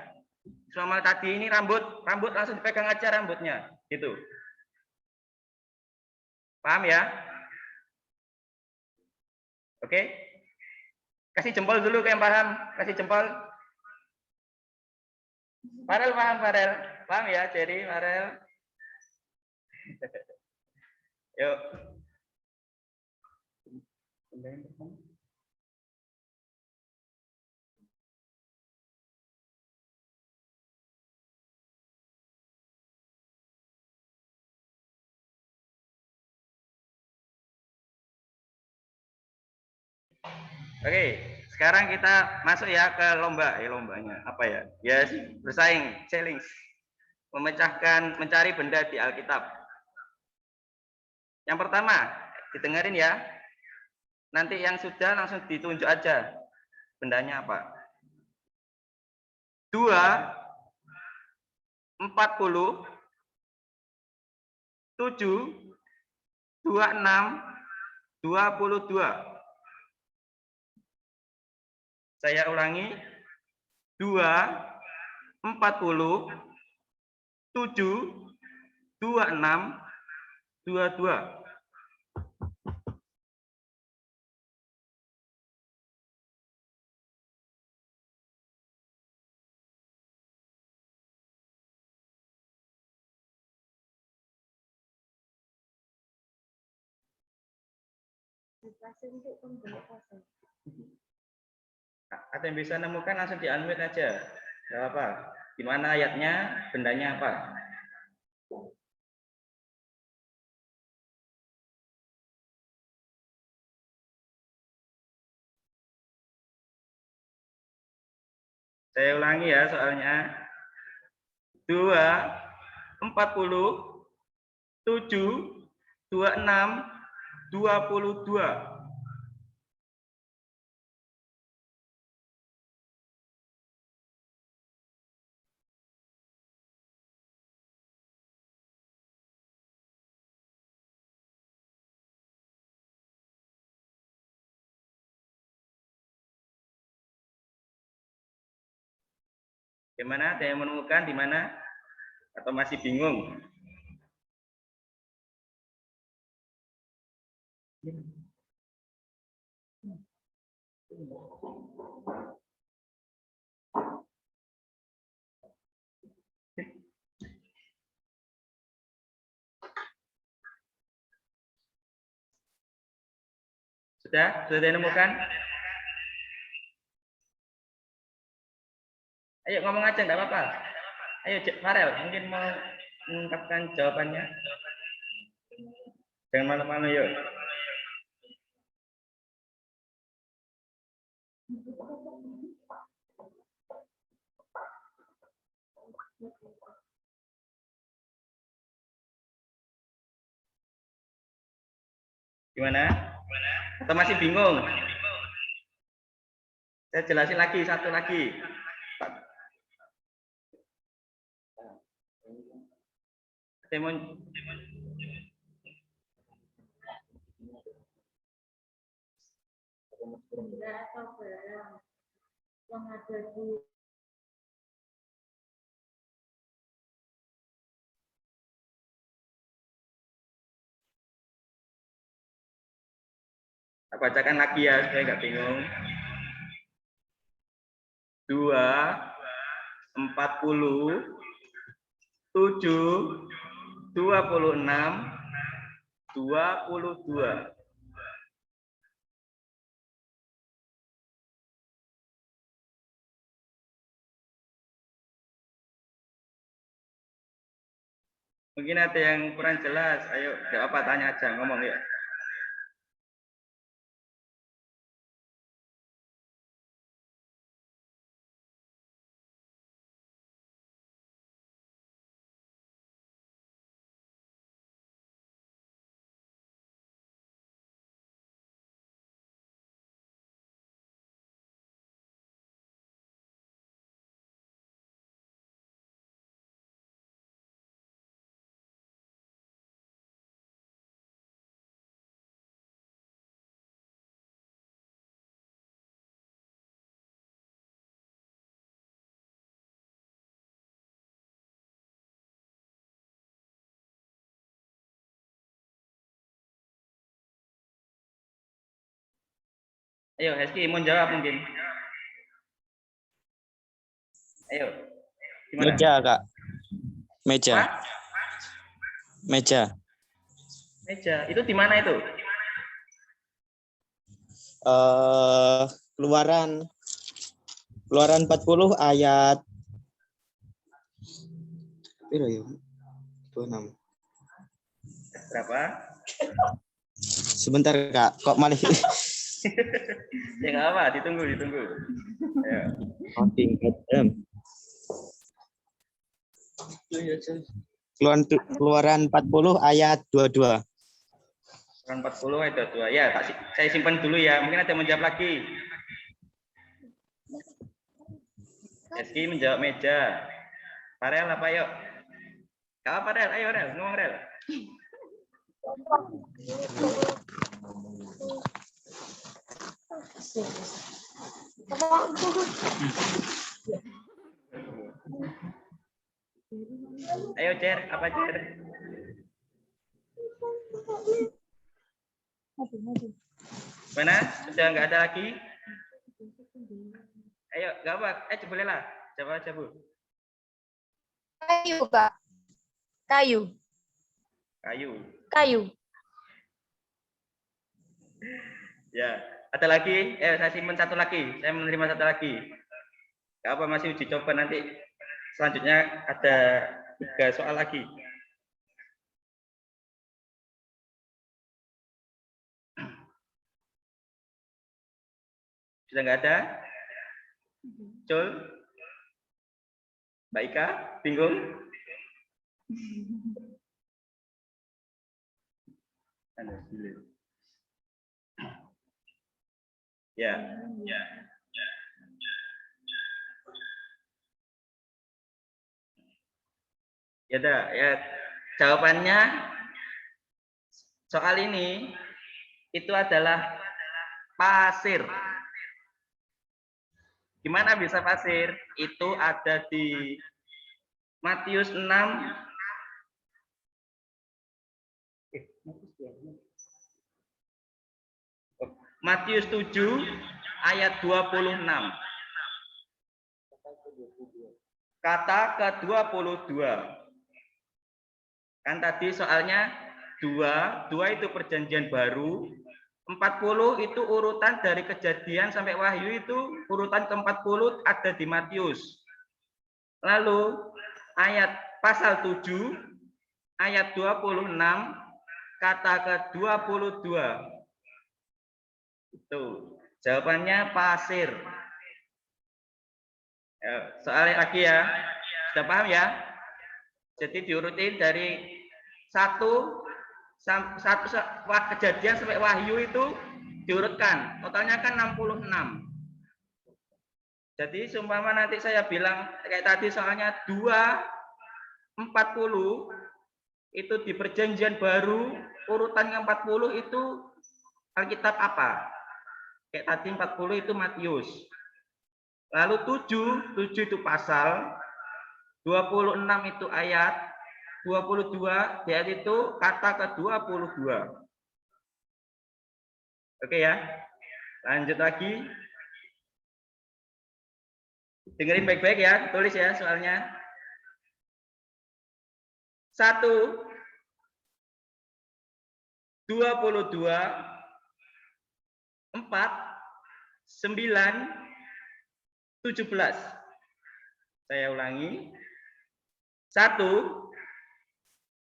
Selama tadi ini rambut langsung dipegang aja rambutnya, gitu. Paham ya? Oke. Kasih jempol dulu ke yang paham. Kasih jempol. Farel paham, Farel. Paham ya, Jerry, Farel. Yuk. Oke, sekarang kita masuk ya ke lomba. Lombanya apa ya? Yes, bersaing, challenge. Mencari benda di Alkitab. Yang pertama, didengarin ya. Nanti yang sudah langsung ditunjuk aja. Bendanya apa? 2, 40, 7, 26, 22. Saya ulangi. 2, 40, 7, 26, 22. Ada yang bisa nemukan langsung di unmute aja. Gak apa. Gimana ayatnya, bendanya apa? Saya ulangi ya soalnya. 2, 40, 7, 26, 22. Gimana? Ada yang menemukan di mana? Atau masih bingung? Sudah ditemukan? Ayo ngomong aja, enggak apa-apa. Ayo Farel, mungkin mau mengungkapkan jawabannya. Jangan malu-malu yuk. Gimana? Atau masih bingung? Saya jelasin lagi, satu lagi. Timon. Saya bacakan lagi ya supaya nggak bingung. 2, 40, 7, 26, 22. Mungkin ada yang kurang jelas. Ayo, nggak apa, tanya aja, ngomong ya. Ayo, Heski mau jawab mungkin. Ayo. Gimana? Meja, Kak. Meja. Hah? Meja. Meja. Itu di mana itu? Keluaran 40 ayat piro ya? 26. Berapa? Sebentar, Kak. Kok malah Ya nggak apa, ditunggu. Ayo. Keluaran 40 ayat 22. Kan 40 ada 2. Ya, saya simpan dulu ya. Mungkin ada yang menjawab lagi. Eski menjawab meja. Farel apa yuk? Kau Farel, ayo Rel, ngomong Rel. Ayo Cer, apa Cer? Mana? Sudah nggak ada lagi? Ayo, nggak apa? Boleh lah. Coba aja Bu. Kayu, Kak. Kayu. Ya, ada lagi? Saya simpan satu lagi. Saya menerima satu lagi. Nggak apa, masih uji coba nanti. Selanjutnya ada 3 soal lagi. Sudah nggak ada? Cul? Mbak Ika? Bingung? Ya. Ya dah, ya. Jawabannya soal ini itu adalah pasir. Gimana bisa pasir? Itu ada di Matius 6 Matius 7 ayat 26. Kata ke-22. Kan tadi soalnya 2 itu perjanjian baru, 40 itu urutan dari Kejadian sampai Wahyu, itu urutan ke-40 ada di Matius. Lalu ayat pasal 7 ayat 26 kata ke-22. Itu jawabannya pasir. Soalnya lagi ya, sudah paham ya? Jadi diurutin dari satu Kejadian sampai Wahyu itu diurutkan. Totalnya kan 66. Jadi seumpama nanti saya bilang kayak tadi soalnya 2, 40, itu di Perjanjian Baru urutan yang 40 itu Alkitab apa? Kayak tadi 40 itu Matius. Lalu 7 itu pasal, 26 itu ayat, 22 di ayat itu kata ke-22. Oke ya. Lanjut lagi. Dengerin baik-baik ya, tulis ya soalnya. 1, 22, 4, 9, 17. Saya ulangi. 1,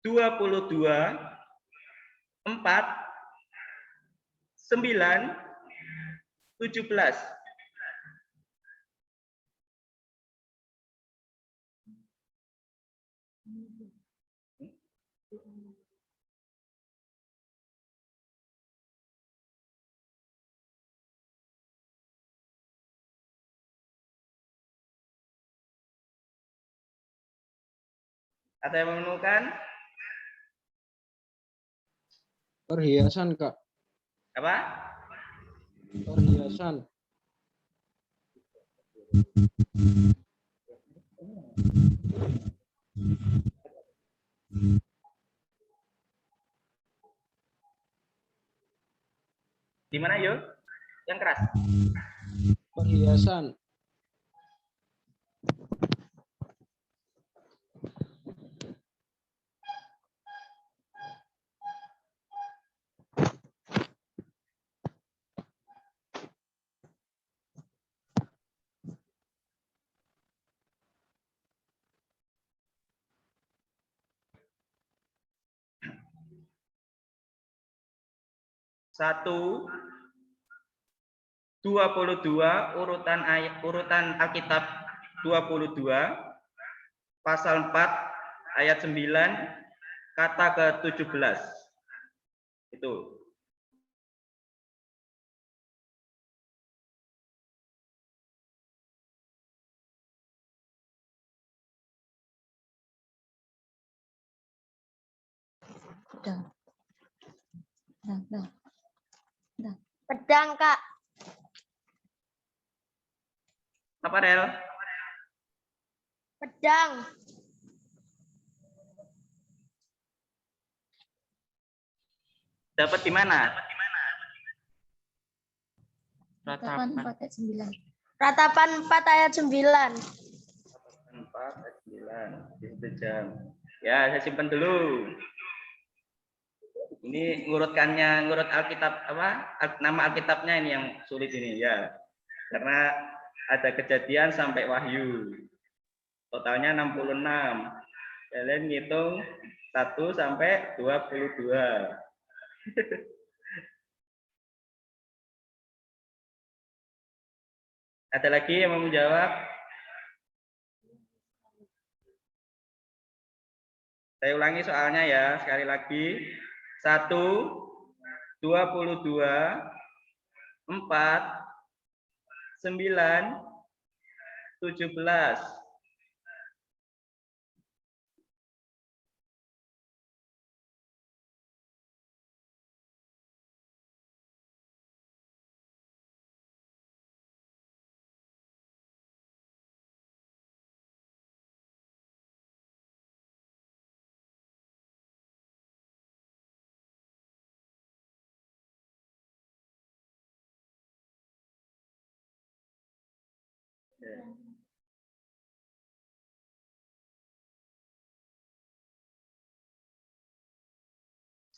22, 4, 9, 17. Ada yang menemukan? Perhiasan, Kak. Apa? Perhiasan. Di mana yuk? Yang keras. Perhiasan. Satu, 22 urutan Alkitab 22 pasal 4 ayat 9 kata ke-17. Itu. Pedang, Kak. Apa, Rel? Pedang. Dapat di mana? Ratapan 4 ayat 9. Ratapan 4 ayat 9. 4 ayat 9. Di situ jam. Ya, saya simpan dulu. Ini ngurut Alkitab apa? Nama Alkitabnya ini yang sulit ini ya. Karena ada Kejadian sampai Wahyu. Totalnya 66. Kalian ngitung 1 sampai 22. Ada lagi yang mau menjawab? Saya ulangi soalnya ya, sekali lagi. 1, 22, 4, 9, 17.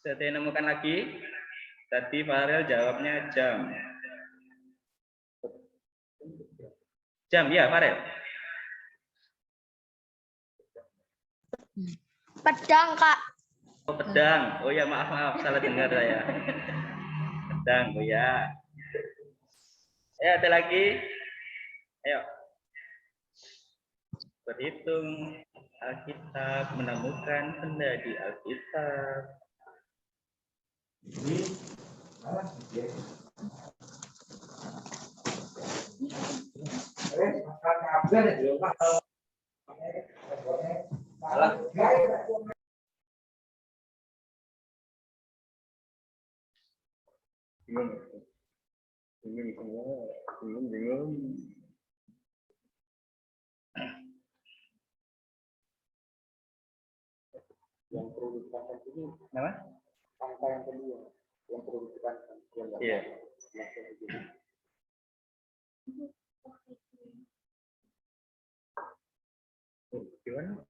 Sudah ditemukan lagi? Tadi Farel jawabnya jam. Jam ya, Farel? Pedang, Kak. Oh, pedang. Oh ya, maaf, salah dengar saya. Pedang, oh ya. Ada lagi? Ayo. Berhitung Alkitab, menemukan benda di Alkitab. Bingung. Bingung semua. Bingung, bingung. Yang perlu ditekankan ini Kenapa? angka yang kedua yang perlu ditekankan. Iya. Gimana?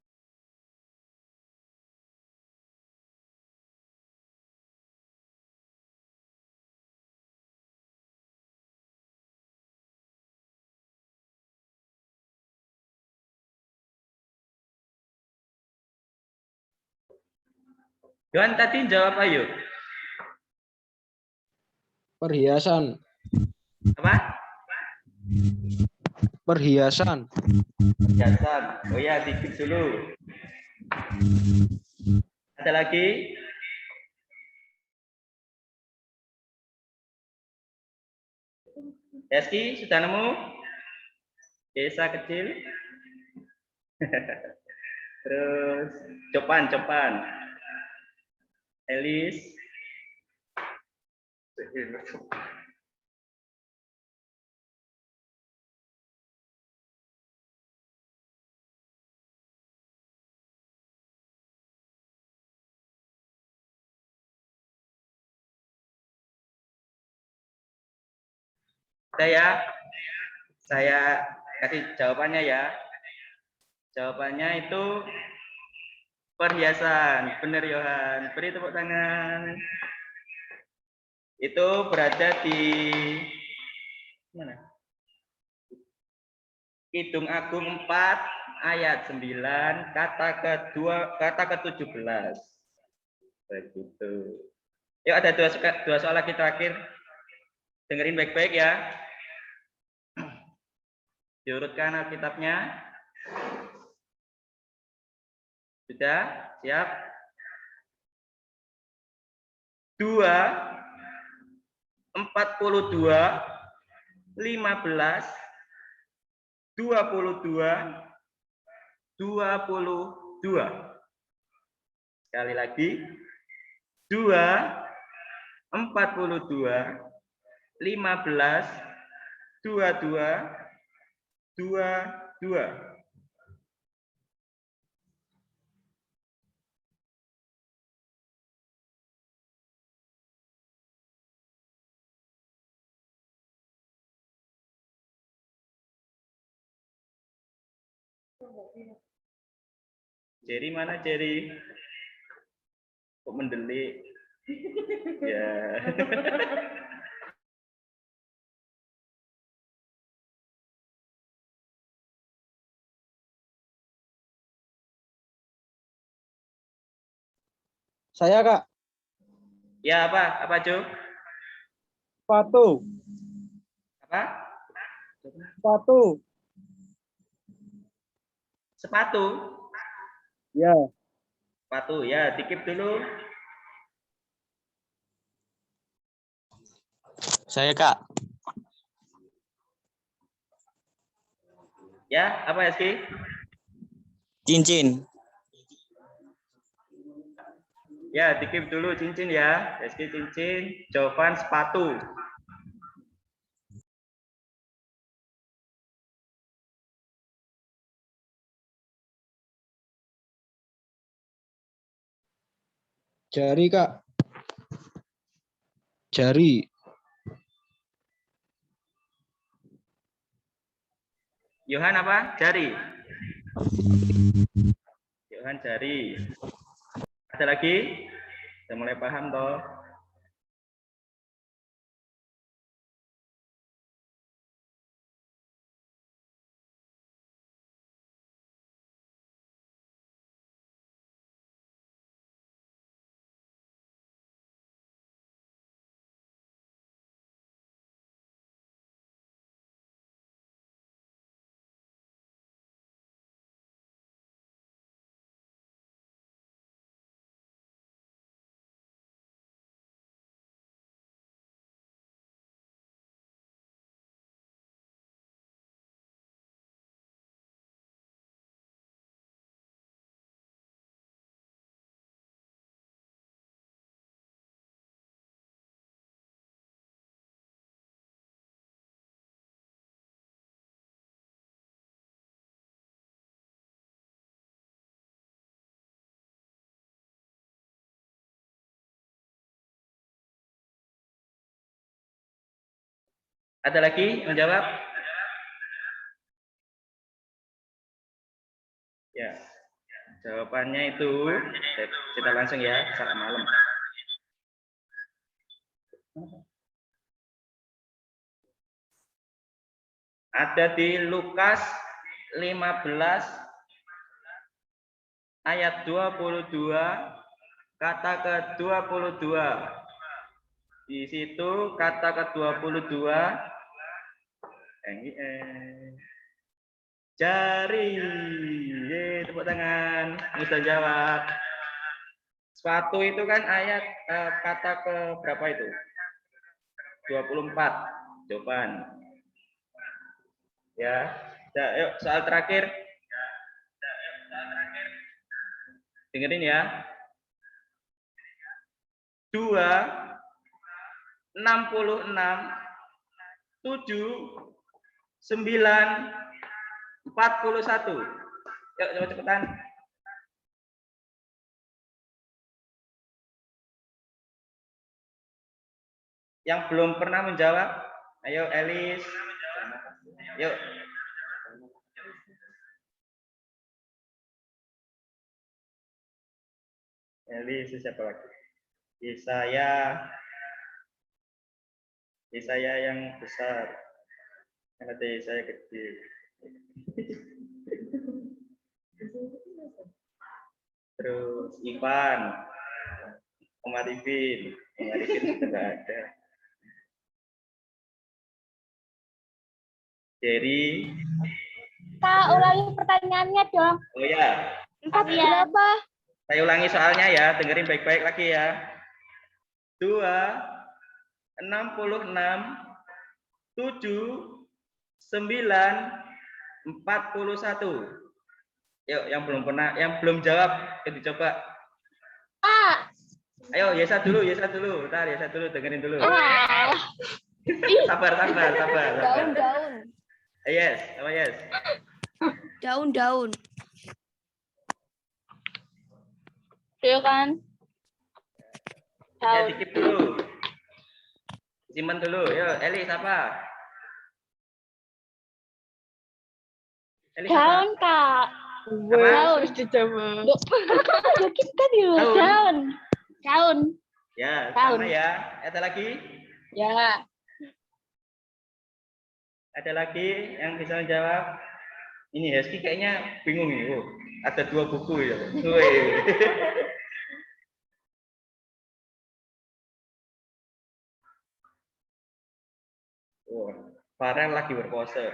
Johan tadi jawab ayo. Perhiasan. Apa? Perhiasan. Perhiasan. Oh ya, dikit dulu. Ada lagi? Eski, sudah nemu? Desa kecil. Terus, copan. Elis. Saya kasih jawabannya ya. Jawabannya itu perhiasan. Benar Yohan. Beri tepuk tangan. Itu berada di mana? Kidung Agung 4 ayat 9 kata ke-17. Begitu. Yuk ada dua soal lagi terakhir. Dengerin baik-baik ya. Diurutkan Alkitabnya. Sudah? Siap? 2, 42, 15, 22, 22. Sekali lagi. 2, 42, 15, 22, 22. Jerry mana Jerry? Kok mendelik? Ya. Saya, Kak. Ya apa? Apa Jo? Sepatu. Apa? Sepatu. Sepatu. Ya. Sepatu ya, dikip dulu. Saya, Kak. Ya, apa Eski? Cincin. Ya, dikip dulu cincin ya. Eski cincin, jawaban sepatu. Jari, Kak. Jari. Yohan apa? Jari. Yohan jari. Ada lagi? Sudah mulai paham toh? Ada lagi menjawab? Ya, jawabannya itu kita langsung ya, saat malam. Ada di Lukas 15 ayat 22 kata ke-22. Di situ kata ke-22 jari. Tepuk tangan. Bisa jawab. Suatu itu kan ayat kata ke berapa itu? 24 jawaban. Ya. Yuk, soal terakhir. Dengerin ya. 2, 66, 7, 9, 41. Yuk, cepat-cepatan. Yang belum pernah menjawab, ayo Elis. Yuk. Elis siapa lagi? Yesaya yang besar. Ada Yesaya kecil. Terus Ivan, Om Arifin sudah ada. Jerry. Kak, ulangi pertanyaannya dong. Oh ya. 4 berapa? Saya ulangi soalnya ya, dengerin baik-baik lagi ya. 2, 66, 7, 9, 41. Yuk, yang belum jawab, dicoba. Ayo, Yesa dulu. Bentar, Yesa dulu, dengerin dulu. Sabar. Daun. Yes, apa yes? Daun. Iya kan? Ya, dikit dulu. Simpan dulu. Yuk, Eli siapa? Eli siapa? Daun, Kak. Apa? Daun. Kita di daun. Ya, Daun. sama ya. Ada lagi? Ya. Ada lagi yang bisa menjawab? Ini Hesky kayaknya bingung nih. Oh, ada 2 buku ya. Oh, Farel lagi berpose.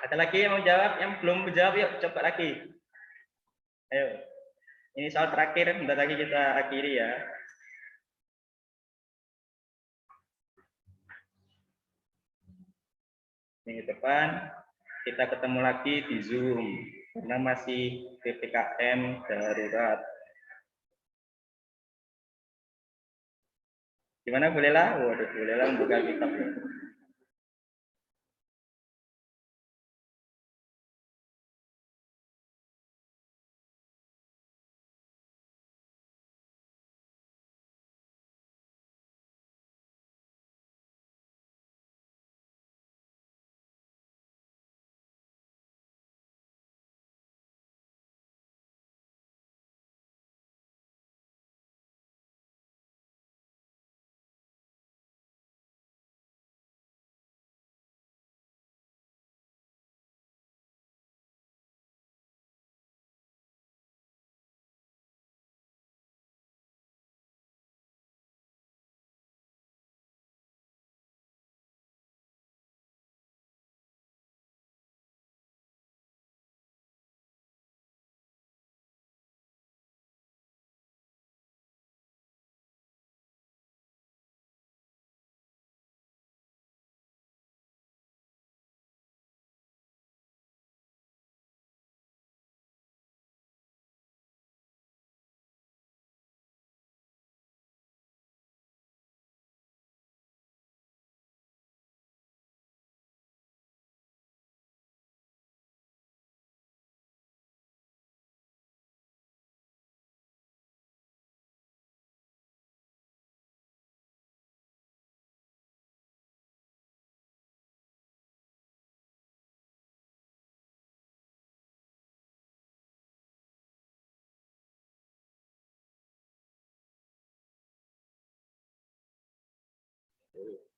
Ada lagi yang mau jawab? Yang belum menjawab, yuk coba lagi. Ayo. Ini soal terakhir, bentar lagi kita akhiri ya. Minggu depan kita ketemu lagi di Zoom karena masih PPKM darurat. Gimana, bolehlah? Waduh, bolehlah membuka kitab.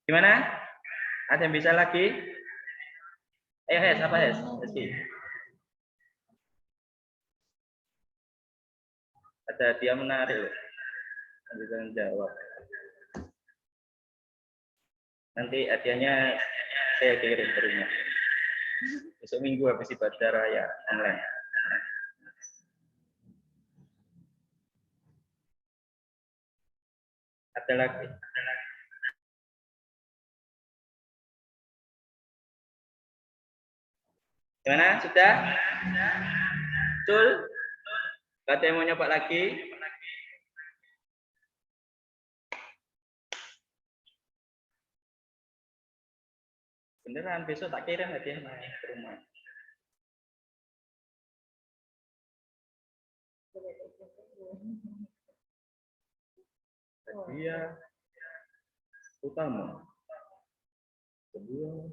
Gimana? Ada yang bisa lagi? Ayo Hes, apa Hes? Hes. Ada dia menarik loh. Bisa menjawab. Nanti hadiahnya saya kirim ke rumah. Besok minggu habis ibadah raya online. Ada lagi. Gimana? Sudah? Betul? Ada yang mau nyoba lagi? Beneran, besok tak kirim hadiahnya ke rumah. Hadiah utama. Kedua,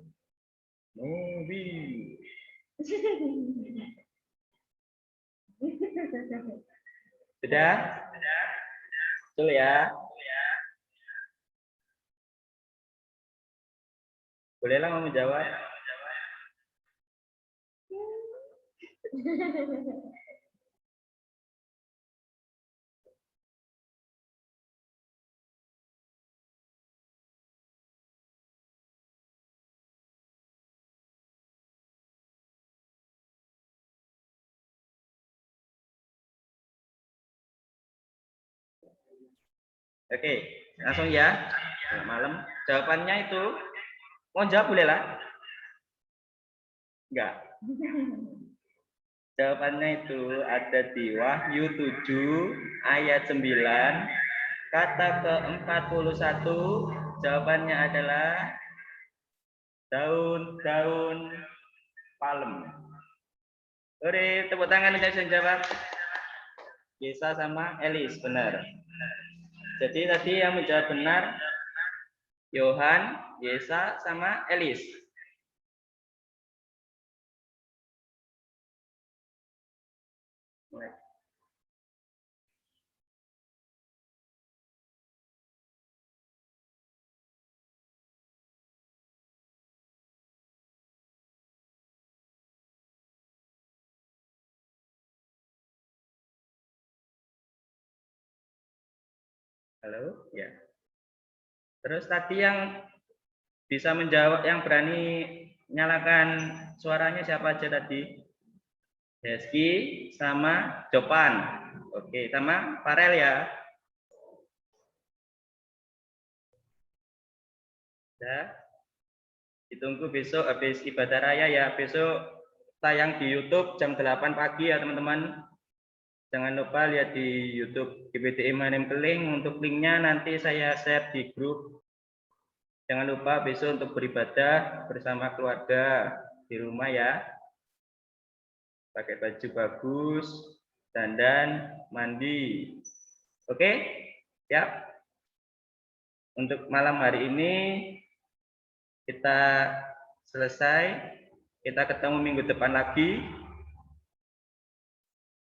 mobil. Sudah? Betul ya? Bolehlah mau menjawab. Oke, langsung ya. Malam. Jawabannya itu mau jawab boleh lah? Enggak. Jawabannya itu ada di Wahyu 7 ayat 9 kata ke-41. Jawabannya adalah daun-daun palem. Oke, tepuk tangan untuk yang jawab. Yesa sama Elis, benar. Jadi tadi yang menjawab benar Yohan, Yesa, sama Elis. Halo, ya. Terus tadi yang bisa menjawab, yang berani nyalakan suaranya siapa aja tadi? Deski sama Jopan. Oke, sama Farel ya. Ya. Ditunggu besok habis ibadah raya ya. Besok tayang di YouTube jam 8 pagi ya teman-teman. Jangan lupa lihat di YouTube GPDI Manem Keling. Untuk linknya nanti saya share di grup. Jangan lupa besok untuk beribadah bersama keluarga di rumah ya. Pakai baju bagus, dandan, mandi. Oke? Siap? Untuk malam hari ini kita selesai. Kita ketemu minggu depan lagi.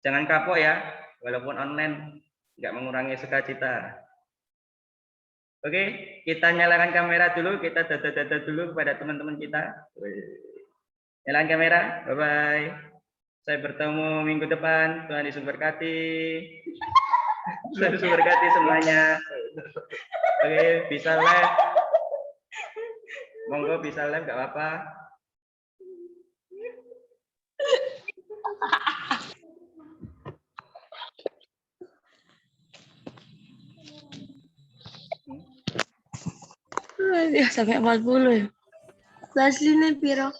Jangan kapok ya, walaupun online nggak mengurangi sukacita. Oke, kita nyalakan kamera dulu, kita dada-dada dulu kepada teman-teman kita. Nyalakan kamera, bye-bye. Saya bertemu minggu depan, Tuhan Yesus berkati. Tuhan Yesus berkati semuanya. Oke, bisa live. Monggo bisa live, nggak apa-apa. Ya, sampai 40 ya. Asli nih, Piro.